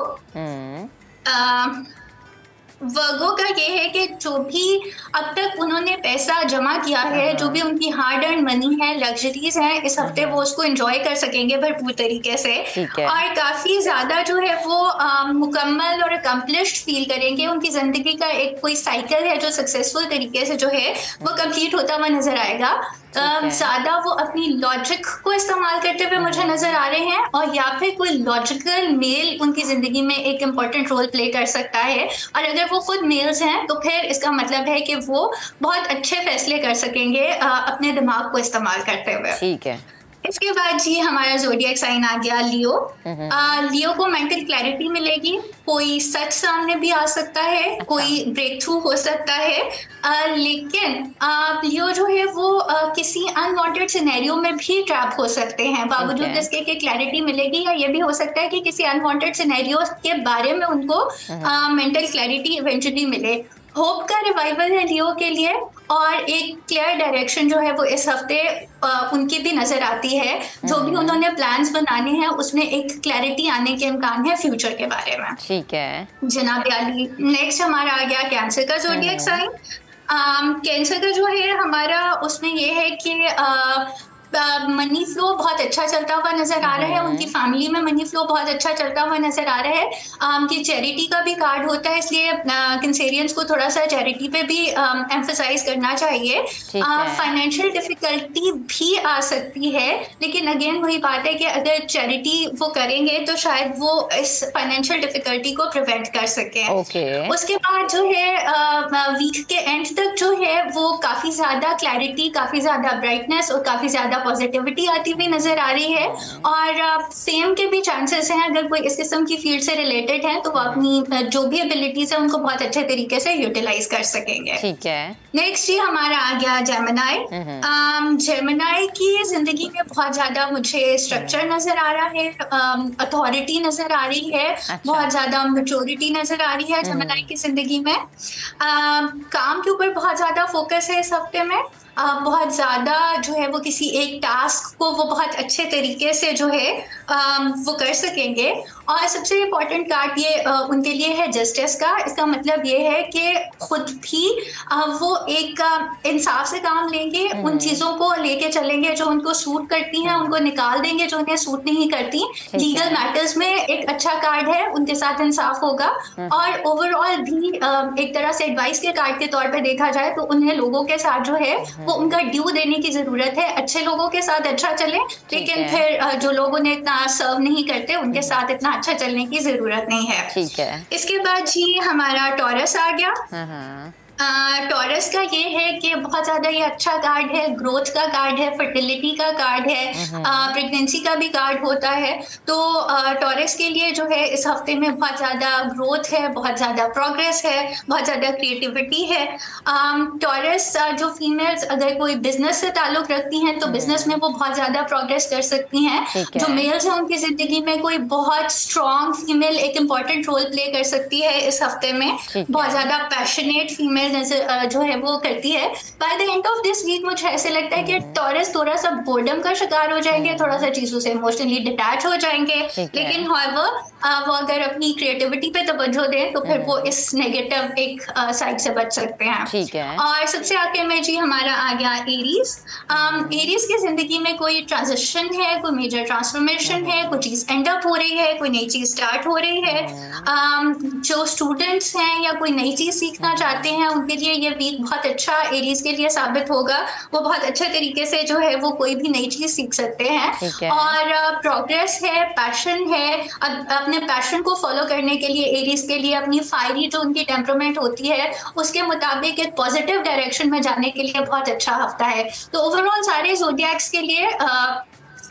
वर्गो का ये है कि जो भी अब तक उन्होंने पैसा जमा किया है, जो भी उनकी हार्ड अर्न मनी है, लग्जरीज हैं, इस हफ्ते वो उसको एंजॉय कर सकेंगे भरपूर तरीके से, और काफी ज्यादा जो है वो मुकम्मल और अकम्पलिश्ड फील करेंगे। उनकी जिंदगी का एक कोई साइकिल है जो सक्सेसफुल तरीके से जो है वो कंप्लीट होता हुआ नजर आएगा। ज्यादा वो अपनी लॉजिक को इस्तेमाल करते हुए मुझे नजर आ रहे हैं, और या फिर कोई लॉजिकल मेल उनकी जिंदगी में एक इम्पॉर्टेंट रोल प्ले कर सकता है, और अगर वो खुद मेल्स हैं तो फिर इसका मतलब है कि वो बहुत अच्छे फैसले कर सकेंगे अपने दिमाग को इस्तेमाल करते हुए। ठीक है। इसके बाद जी हमारा ज़ोडिएक साइन आ गया लियो। लियो को मेंटल क्लैरिटी मिलेगी, कोई सच सामने भी आ सकता है, कोई ब्रेक थ्रू हो सकता है, लेकिन लियो जो है वो किसी अनवांटेड सिनेरियो में भी ट्रैप हो सकते हैं, बावजूद इसके कि क्लैरिटी मिलेगी, या ये भी हो सकता है कि किसी अनवांटेड सिनेरियो के बारे में उनको मेंटल क्लैरिटी इवेंचुअली मिले। होप का रिवाइवल है लियो के लिए, और एक क्लियर डायरेक्शन जो है वो इस हफ्ते उनकी भी नजर आती है। जो भी उन्होंने प्लान्स बनाने हैं उसमें एक क्लैरिटी आने के इम्कान है फ्यूचर के बारे में। ठीक है जनाब अली। नेक्स्ट हमारा आ गया कैंसर का ज़ोडिएक साइन। कैंसर का जो है हमारा उसमें ये है कि मनी फ्लो बहुत अच्छा चलता हुआ नजर आ रहा है, उनकी फैमिली में मनी फ्लो बहुत अच्छा चलता हुआ नजर आ रहा है। कि चैरिटी का भी कार्ड होता है, इसलिए कैंसेरियंस को थोड़ा सा चैरिटी पे भी एम्फसाइज करना चाहिए। फाइनेंशियल डिफिकल्टी भी आ सकती है, लेकिन अगेन वही बात है कि अगर चैरिटी वो करेंगे तो शायद वो इस फाइनेंशियल डिफिकल्टी को प्रिवेंट कर सके। उसके बाद जो है वीक के एंड तक जो है वो काफी ज्यादा क्लैरिटी, काफी ज्यादा ब्राइटनेस और काफी ज्यादा पॉजिटिविटी आती हुई नजर आ रही है, और सेम के भी चांसेस हैं अगर कोई इस किस्म की फील्ड से रिलेटेड है तो वो अपनी जो भी एबिलिटीज है उनको बहुत अच्छे तरीके से यूटिलाइज कर सकेंगे। ठीक है। नेक्स्ट ये हमारा आ गया जेमिनाई। जेमिनाई की जिंदगी में बहुत ज्यादा मुझे स्ट्रक्चर नजर आ रहा है, अथॉरिटी नजर आ रही है, बहुत ज्यादा मैच्योरिटी नजर आ रही है जेमिनाई की जिंदगी में। काम के ऊपर बहुत ज्यादा फोकस है इस हफ्ते में, बहुत ज़्यादा जो है वो किसी एक टास्क को वो बहुत अच्छे तरीके से जो है वो कर सकेंगे। और सबसे इम्पोर्टेंट कार्ड ये उनके लिए है जस्टिस का। इसका मतलब ये है कि खुद भी वो एक इंसाफ से काम लेंगे, उन चीज़ों को लेके चलेंगे जो उनको सूट करती हैं, उनको निकाल देंगे जो उन्हें सूट नहीं करती। लीगल मैटर्स में एक अच्छा कार्ड है, उनके साथ इंसाफ होगा। और ओवरऑल भी एक तरह से एडवाइस के कार्ड के तौर पे देखा जाए तो उन्हें लोगों के साथ जो है वो उनका ड्यू देने की जरूरत है। अच्छे लोगों के साथ अच्छा चले, लेकिन फिर जो लोग उन्हें इतना सर्व नहीं करते उनके साथ इतना अच्छा चलने की जरूरत नहीं है। ठीक है। इसके बाद जी हमारा टॉरस आ गया। टॉरस का ये है कि बहुत ज़्यादा ये अच्छा कार्ड है, ग्रोथ का कार्ड है, फर्टिलिटी का कार्ड है, प्रेगनेंसी का भी कार्ड होता है। तो टॉरस के लिए जो है इस हफ्ते में बहुत ज़्यादा ग्रोथ है, बहुत ज़्यादा प्रोग्रेस है, बहुत ज़्यादा क्रिएटिविटी है। टॉरस जो फीमेल्स अगर कोई बिजनेस से ताल्लुक़ रखती हैं तो बिजनेस में वो बहुत ज़्यादा प्रोग्रेस कर सकती हैं। जो मेल्स हैं उनकी ज़िंदगी में कोई बहुत स्ट्रॉन्ग फीमेल एक इम्पॉर्टेंट रोल प्ले कर सकती है इस हफ्ते में। बहुत ज़्यादा पैशनेट फीमेल जो है वो करती है। By the end of this week मुझे ऐसे लगता है कि टॉरस थोड़ा सा बोर्डम का शिकार हो जाएंगे, थोड़ा सा चीजों से इमोशनली डिटैच हो जाएंगे, लेकिन हाउएवर वो अगर अपनी क्रिएटिविटी पे तवज्जो दें तो फिर वो इस नेगेटिव एक साइड से बच सकते हैं। ठीक है। और सबसे आगे में जी हमारा आ गया एरीज। एरीज की जिंदगी में कोई ट्रांजिशन है, कोई मेजर ट्रांसफॉर्मेशन है, कोई चीज एंड अप हो रही है, कोई नई चीज स्टार्ट हो रही है। जो स्टूडेंट्स हैं या कोई नई चीज सीखना चाहते हैं उनके लिए ये वीक बहुत अच्छा एरीज के लिए साबित होगा। वो बहुत अच्छे तरीके से जो है वो कोई भी नई चीज सीख सकते हैं। और प्रोग्रेस है, पैशन है, अपने पैशन को फॉलो करने के लिए एरीज के लिए अपनी फायरी जो उनकी टेम्परामेंट होती है उसके मुताबिक एक पॉजिटिव डायरेक्शन में जाने के लिए बहुत अच्छा हफ्ता है। तो ओवरऑल सारे ज़ोडिएक्स के लिए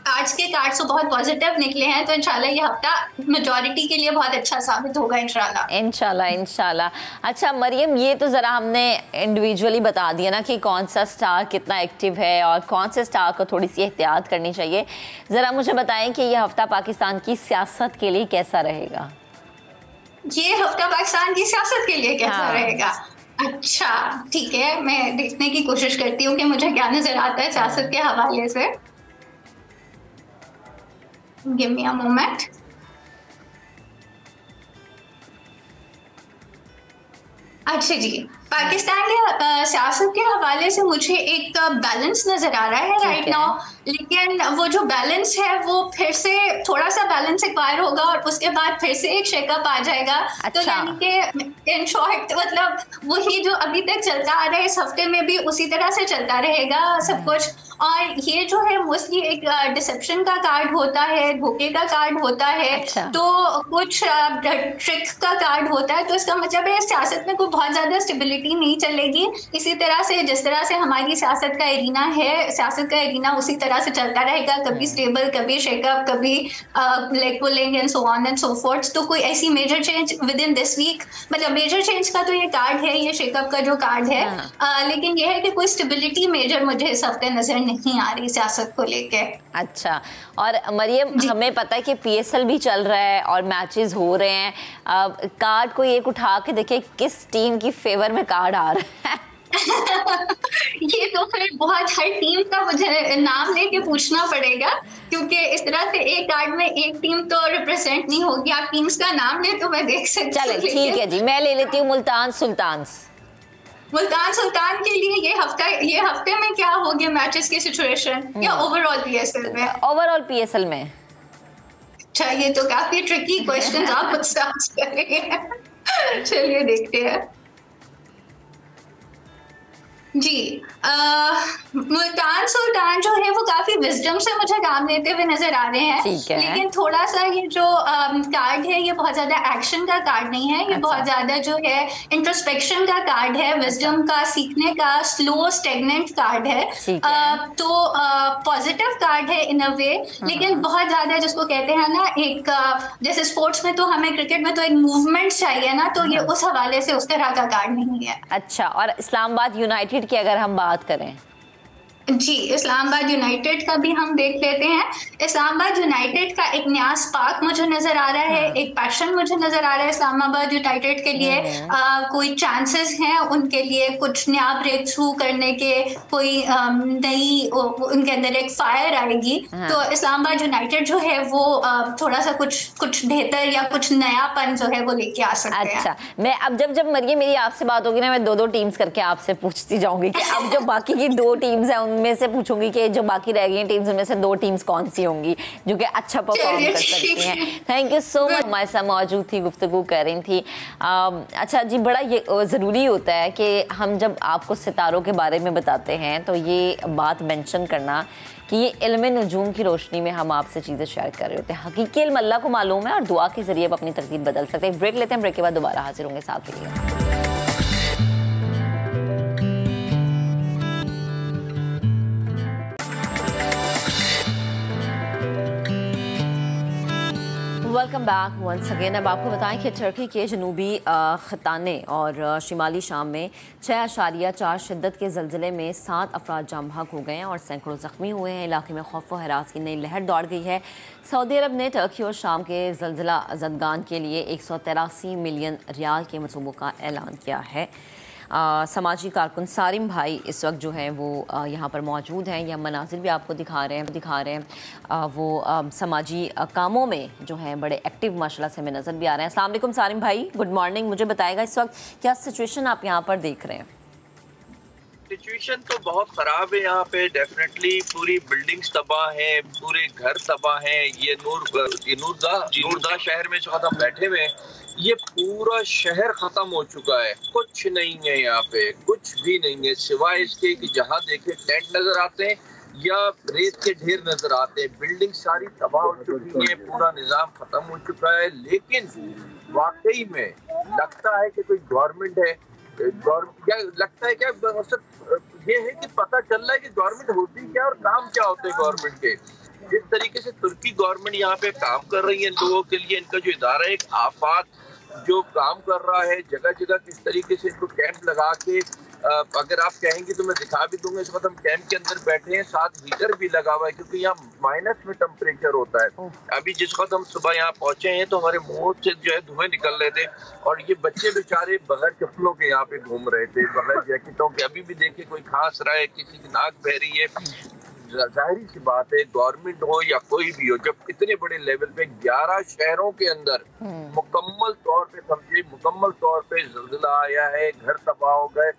आज के कार्ड्स तो बहुत पॉजिटिव निकले हैं, तो इंशाल्लाह ये हफ्ता मेजॉरिटी के लिए बहुत अच्छा साबित होगा इंशाल्लाह। अच्छा मरियम, ये तो ज़रा हमने इंडिविजुअली बता दिया ना कि कौन सा स्टार कितना एक्टिव है और कौन से स्टार को थोड़ी सी एहतियात करनी चाहिए। ज़रा मुझे बताएं कि ये हफ्ता पाकिस्तान की सियासत के लिए कैसा रहेगा? ये हफ्ता पाकिस्तान की सियासत के लिए कैसा रहेगा? अच्छा ठीक है, मैं देखने की कोशिश करती हूँ कि मुझे क्या नजर आता है सियासत के हवाले से। Give me a moment. अच्छा जी, पाकिस्तान के सियासत के हवाले से मुझे एक बैलेंस नजर आ रहा है राइट नाउ, लेकिन वो जो बैलेंस है वो फिर से थोड़ा सा बैलेंस एक्वायर होगा और उसके बाद फिर से एक शेकअप आ जाएगा। तो यानी कि इन शॉर्ट मतलब वही जो अभी तक चलता आ रहा है इस हफ्ते में भी उसी तरह से चलता रहेगा सब कुछ। और ये जो है मोस्टली एक डिसेप्शन का कार्ड होता है, धोखे का कार्ड होता है, तो कुछ ट्रिक का कार्ड होता है। तो इसका मतलब है सियासत में कोई बहुत ज्यादा स्टेबिलिटी नहीं चलेगी। इसी तरह से जिस तरह से हमारी सियासत का एरिना है, सियासत का एरिना उसी तरह से चलता रहेगा, कभी स्टेबल, कभी शेकअप, कभी leg pulling and so on and so forth. तो कोई ऐसी major change within this week, मतलब मेजर चेंज का तो ये कार्ड है, ये शेकअप का जो कार्ड है, लेकिन ये है कि कोई स्टेबिलिटी मेजर मुझे इस हफ्ते नजर नहीं आ रही सियासत को लेके। अच्छा, और मरियम हमें पता है कि PSL भी चल रहा है और मैचेस हो रहे हैं, कार्ड को एक उठा के देखिए किस टीम की फेवर में कार्ड आ रहा है। ये तो फिर बहुत हर टीम का मुझे नाम लेके पूछना पड़ेगा, क्योंकि इस तरह से एक कार्ड में एक टीम तो रिप्रेजेंट नहीं होगी। आप टीम्स का नाम ले तो मैं देख सकती हूँ। चले ठीक है जी, मैं ले लेती हूँ मुल्तान सुल्तान के लिए ये हफ्ते में क्या हो गया मैचेस की सिचुएशन, या ओवरऑल PSL में? ओवरऑल PSL में। अच्छा, ये तो काफी ट्रिकी क्वेश्चन आप मुझसे आंसर कर रहे हैं। चलिए देखते हैं जी। मुल्तान सुल्तान जो है वो काफी विजडम से मुझे काम लेते हुए नजर आ रहे हैं, लेकिन थोड़ा सा ये जो कार्ड है ये बहुत ज्यादा एक्शन का कार्ड नहीं है, ये बहुत ज्यादा जो है इंट्रोस्पेक्शन का कार्ड है, विजडम का, सीखने का, स्लो स्टेगनेंट कार्ड है। तो पॉजिटिव कार्ड है इन अ वे, लेकिन बहुत ज्यादा जिसको कहते हैं ना एक जैसे स्पोर्ट्स में तो हमें क्रिकेट में तो एक मूवमेंट चाहिए ना, तो ये उस हवाले से उस तरह का कार्ड नहीं है। अच्छा, और इस्लामाबाद यूनाइटेड की अगर हम बात करें? जी, इस्लामाबाद यूनाइटेड का भी हम देख लेते हैं। इस्लामाबाद यूनाइटेड का एक नया स्पार्क मुझे नजर आ रहा है, एक पैशन मुझे नजर आ रहा है इस्लामाबाद यूनाइटेड के लिए। कोई चांसेस हैं उनके लिए कुछ नया ब्रेक थ्रू करने के, कोई नई उनके अंदर एक फायर आएगी। तो इस्लामाबाद यूनाइटेड जो है वो थोड़ा सा कुछ बेहतर या कुछ नयापन जो है वो लेके आ सकते हैं। अच्छा, मैं अब जब मरियम मेरी आपसे बात होगी ना, मैं दो टीम्स करके आपसे पूछती जाऊंगी कि अब जो बाकी की 2 टीम्स हैं उनमें से पूछूंगी कि जो बाकी रह गई टीम्स उनमें से 2 टीम्स कौन सी होंगी जो कि अच्छा परफॉर्म कर सकती हैं। थैंक यू सो मच, हमारे साथ मौजूद थी, गुफ्तगू कर रही थी। अच्छा जी, बड़ा ये ज़रूरी होता है कि हम जब आपको सितारों के बारे में बताते हैं तो ये बात मेंशन करना कि ये इल्म नजूम की रोशनी में हम आपसे चीज़ें शेयर कर रहे होते हैं। हकीकी इल्म अल्लाह को मालूम है और दुआ के जरिए अब अपनी तकदीर बदल सकते हैं। ब्रेक लेते हैं, ब्रेक के बाद दोबारा हाजिर होंगे, साथ रहिएगा। Welcome back once again. अब आपको बताएं कि तुर्की के जनूबी खताने और शिमाली शाम में 6.4 शिद्दत के ज़लज़ले में 7 अफराद जाम बहक हो गए हैं और सैकड़ों ज़ख्मी हुए हैं। इलाके में खौफ व हरास की नई लहर दौड़ गई है। सऊदी अरब ने तुर्की और शाम के ज़लज़ला ज़दगान के लिए 183 मिलियन रियाल के मनसूबों का ऐलान किया है। समाजी कारकुन सारिम भाई इस वक्त जो है वो यहाँ पर मौजूद हैं। यह मनाजिर भी आपको दिखा रहे हैं वो समाजी कामों में जो है बड़े एक्टिव माशाल्लाह से हमें नज़र भी आ रहे हैं। अस्सलाम वालेकुम सारिम भाई, गुड मॉर्निंग। मुझे बताएगा इस वक्त क्या सिचुएशन आप यहाँ पर देख रहे हैं? सिचुएशन तो बहुत ख़राब है यहाँ पे। डेफिनेटली पूरी बिल्डिंग्स तबाह हैं, पूरे घर तबाह हैं। ये नूरदा शहर में जो हम बैठे हुए हैं, ये पूरा शहर खत्म हो चुका है। कुछ नहीं है यहाँ पे, कुछ भी नहीं है सिवाय इसके कि जहाँ देखे टेंट नजर आते हैं या रेत के ढेर नजर आते हैं। बिल्डिंग सारी तबाह हो चुकी है, पूरा निजाम खत्म हो चुका है। लेकिन वाकई में लगता है कि कोई गवर्नमेंट है, क्या लगता है क्या मतलब ये है कि पता चल रहा है कि गवर्नमेंट होती क्या और काम क्या होते हैं गवर्नमेंट के। जिस तरीके से तुर्की गवर्नमेंट यहाँ पे काम कर रही है लोगों के लिए, इनका जो इदारा है एक आफात जो काम कर रहा है, जगह जगह किस तरीके से इनको कैंप लगा के अगर आप कहेंगे तो मैं दिखा भी दूंगा। इस वक्त हम कैंप के अंदर बैठे हैं, साथ हीटर भी लगा हुआ है क्योंकि यहाँ माइनस में टेम्परेचर होता है। अभी जिस वक्त हम सुबह यहाँ पहुंचे हैं तो हमारे मुंह से जो है धुएं निकल रहे थे और ये बच्चे बेचारे बगैर चप्पलों के यहाँ पे घूम रहे थे, बगैर जैकेटों के। अभी भी देखिए कोई खांस रहा है, किसी की नाक बह रही है। जाहिर सी बात है गवर्नमेंट हो या कोई भी हो, जब इतने बड़े लेवल पे 11 शहरों के अंदर मुकम्मल तौर पे समझे मुकम्मल तौर पे ज़लज़ला आया है, घर तबाह हो गए,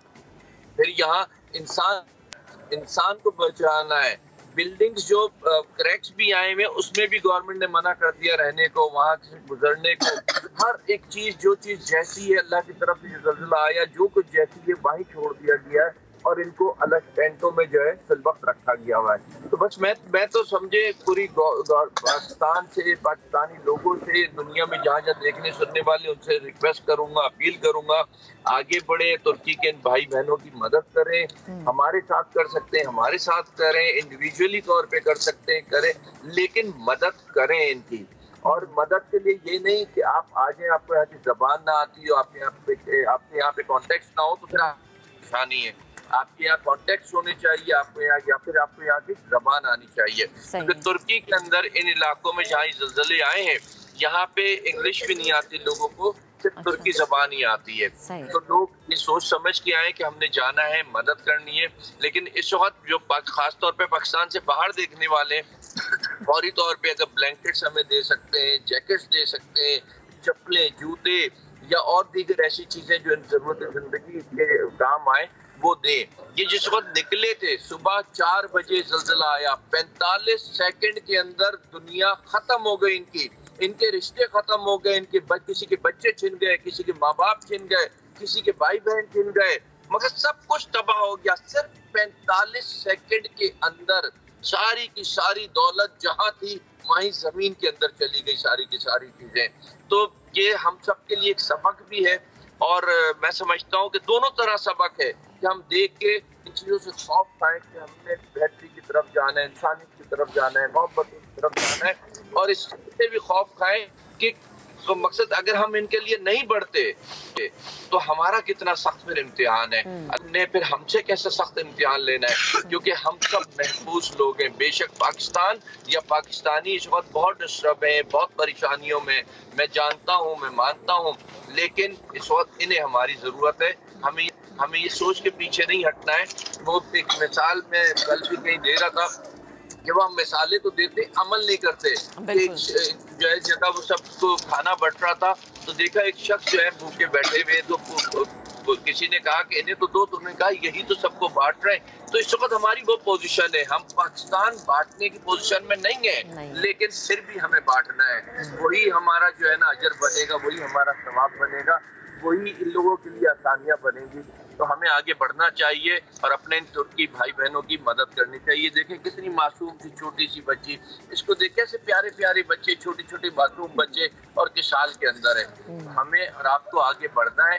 फिर यहाँ इंसान को बचाना है। बिल्डिंग्स जो क्रैक्स भी आए हुए उसमें भी गवर्नमेंट ने मना कर दिया रहने को, वहाँ से गुजरने को। हर एक चीज जो चीज जैसी है अल्लाह की तरफ से ज़लज़ला आया, जो कुछ जैसी है वहीं छोड़ दिया गया है और इनको अलग टेंटों में जो है फिलवक्त रखा गया हुआ है। तो बस मैं तो समझे पूरी पाकिस्तान से, पाकिस्तानी लोगों से, दुनिया में जहाँ जहाँ देखने सुनने वाले उनसे रिक्वेस्ट करूंगा, अपील करूंगा, आगे बढ़े, तुर्की के भाई बहनों की मदद करें। हमारे साथ कर सकते हैं, हमारे साथ करें, इंडिविजुअली तौर पे कर सकते हैं करें, लेकिन मदद करें इनकी। और मदद के लिए ये नहीं कि आप आ जाए, आपको यहाँ की जबान ना आती हो, आपके यहाँ पे कॉन्टेक्ट ना हो तो फिर परेशानी है। आपके यहाँ कॉन्टेक्ट होने चाहिए, आपको यहाँ या फिर आपको यहाँ की जबान आनी चाहिए। क्योंकि तुर्की के अंदर इन इलाकों में जहाँ ज़लज़ले आए हैं यहाँ पे इंग्लिश भी नहीं आती लोगों को, सिर्फ तुर्की जबान ही आती है। तो लोग ये सोच समझ के आए कि हमने जाना है, मदद करनी है। लेकिन इस वक्त जो खास तौर पे पाकिस्तान से बाहर देखने वाले फौरी तौर पे अगर ब्लैंकेट्स हमें दे सकते हैं, जैकेट्स दे सकते हैं, चप्पलें, जूते या और दीगर ऐसी चीजें जो जरूरत जिंदगी के काम आए वो दे। ये जिस वक्त निकले थे सुबह 4 बजे ज़लज़ला आया, 45 सेकंड के अंदर दुनिया खत्म हो गई इनकी, इनके रिश्ते खत्म हो गए, इनके किसी के बच्चे छिन गए, किसी के माँ बाप छिन गए, किसी के भाई बहन छिन गए, मगर सब कुछ तबाह हो गया। सिर्फ 45 सेकंड के अंदर सारी की सारी दौलत जहाँ थी वहीं जमीन के अंदर चली गई, सारी की सारी चीजें। तो ये हम सब के लिए एक सबक भी है और मैं समझता हूँ कि दोनों तरह सबक है कि हम देख के इन चीजों से खौफ खाएं कि हमने बेहतरी की तरफ जाना है, इंसानियत की तरफ जाना है, मोहब्बत की तरफ जाना है, और इससे भी खौफ खाएं कि तो मकसद अगर हम इनके लिए नहीं बढ़ते तो हमारा कितना सख्त फिर इम्तिहान है, हमने फिर हमसे कैसे सख्त इम्तिहान लेना है, क्योंकि हम सब महफूज लोग हैं। बेशक पाकिस्तान या पाकिस्तानी इस वक्त बहुत डिस्टर्ब है, बहुत परेशानियों में, मैं जानता हूँ, मैं मानता हूँ, लेकिन इस वक्त इन्हें हमारी ज़रूरत है। हमें ये सोच के पीछे नहीं हटना है। वो एक मिसाल में कल भी कहीं दे रहा था कि वो हम मिसालें तो देते, अमल नहीं करते। जो है जगह वो सबको खाना बट रहा था तो देखा एक शख्स जो है भूखे बैठे हुए, तो किसी ने कहा कि इन्हें तो दो, तो उन्होंने कहा यही तो सबको बांट रहे हैं। तो इस वक्त हमारी वो पोजीशन है, हम पाकिस्तान बांटने की पोजीशन में नहीं है, लेकिन फिर भी हमें बांटना है। वही हमारा जो है ना अजर बनेगा, वही हमारा सवाब बनेगा, वही इन लोगों के लिए आसानियां बनेंगी। तो हमें आगे बढ़ना चाहिए और अपने इन तुर्की भाई बहनों की मदद करनी चाहिए। देखें कितनी मासूम सी छोटी सी बच्ची, इसको देखे से प्यारे प्यारे बच्चे, छोटे छोटे मासूम बच्चे और किस साल के अंदर है। हमें और आपको आगे बढ़ना है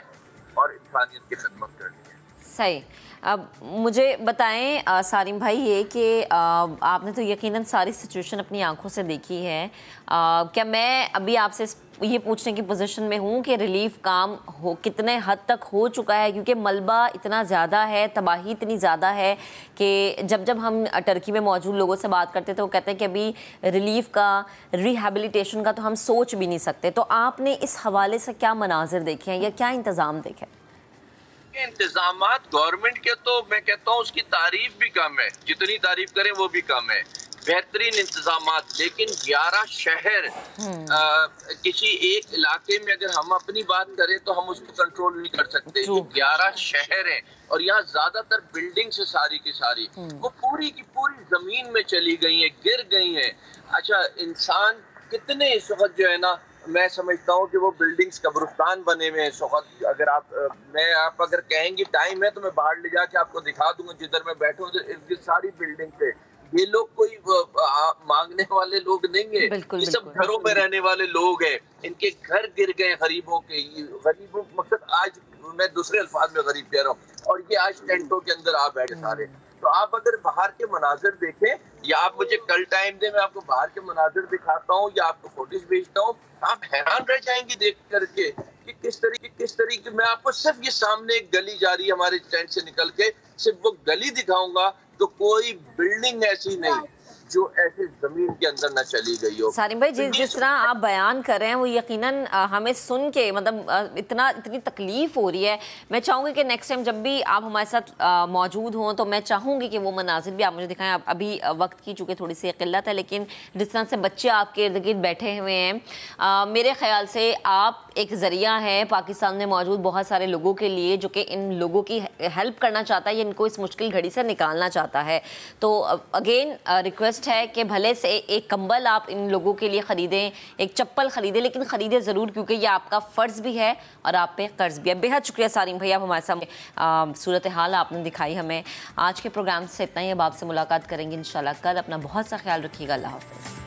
और इंसानियत की खिदमत करनी है। सही। अब मुझे बताएं सारिम भाई ये कि आपने तो यकीनन सारी सिचुएशन अपनी आंखों से देखी है। क्या मैं अभी आपसे ये पूछने की पोजीशन में हूँ कि रिलीफ काम कितने हद तक हो चुका है, क्योंकि मलबा इतना ज़्यादा है, तबाही इतनी ज़्यादा है कि जब हम टर्की में मौजूद लोगों से बात करते थे वो कहते हैं कि अभी रिलीफ का, रिहेबिलिटेशन का तो हम सोच भी नहीं सकते। तो आपने इस हवाले से क्या मनाजिर देखे हैं या क्या इंतज़ाम देखे? इंतजामात गवर्नमेंट के तो मैं कहता हूँ उसकी तारीफ भी कम है, जितनी तारीफ करें वो भी कम है। बेहतरीन इंतजामात, लेकिन 11 शहर किसी एक इलाके में अगर हम अपनी बात करें तो हम उसको कंट्रोल नहीं कर सकते। 11 शहर हैं और यहाँ ज्यादातर बिल्डिंग्स है सारी की सारी, वो पूरी की पूरी जमीन में चली गई है, गिर गई है। अच्छा, इंसान कितने इस वक्त जो है ना, मैं समझता हूँ कि वो बिल्डिंग्स कब्रिस्तान बने हुए हैं इस वक्त। अगर आप अगर कहेंगे टाइम है तो मैं बाहर ले जाके आपको दिखा दूंगा, जिधर मैं बैठा हूँ इनकी सारी बिल्डिंग पे। ये लोग कोई मांगने वाले लोग नहीं है, ये सब घरों में रहने वाले लोग हैं। इनके घर गिर गए गरीबों के, गरीबों मकसद आज मैं दूसरे अल्फाज में गरीब कह रहा हूँ, और ये आज टेंटों के अंदर आ बैठे सारे। तो आप अगर बाहर के मनाजिर देखें, या आप मुझे कल टाइम दे, मैं आपको बाहर के मनाजिर दिखाता हूँ या आपको फोटोज भेजता हूँ, आप हैरान रह जाएंगी देख करके कि किस तरीके। मैं आपको सिर्फ ये सामने एक गली जा रही है हमारे टेंट से निकल के, सिर्फ वो गली दिखाऊंगा तो कोई बिल्डिंग ऐसी नहीं जो ऐसे जमीन के अंदर न चली गई हो। सारिम भाई जिस तरह आप बयान कर रहे हैं वो यकीनन हमें सुन के मतलब इतनी तकलीफ हो रही है। मैं चाहूँगी कि नेक्स्ट टाइम जब भी आप हमारे साथ मौजूद हों तो मैं चाहूँगी कि वो मनाजिर भी आप मुझे दिखाएं। अभी वक्त की चूँकि थोड़ी सी किल्लत है, लेकिन जिस तरह से बच्चे आपके इर्द गिर्द बैठे हुए हैं, मेरे ख्याल से आप एक ज़रिया है पाकिस्तान में मौजूद बहुत सारे लोगों के लिए, जो कि इन लोगों की हेल्प करना चाहता है या इनको इस मुश्किल घड़ी से निकालना चाहता है। तो अगेन रिक्वेस्ट है कि भले से एक कंबल आप इन लोगों के लिए ख़रीदें, एक चप्पल ख़रीदें, लेकिन ख़रीदें ज़रूर, क्योंकि ये आपका फ़र्ज़ भी है और आप पे कर्ज़ भी है। बेहद शुक्रिया सारिम भाई, आप हमारे सामने सूरत हाल आपने दिखाई हमें। आज के प्रोग्राम से इतना ही, अब आपसे मुलाकात करेंगे इंशाल्लाह कल। अपना बहुत सा ख्याल रखिएगा। अल्लाह हाफ़िज़।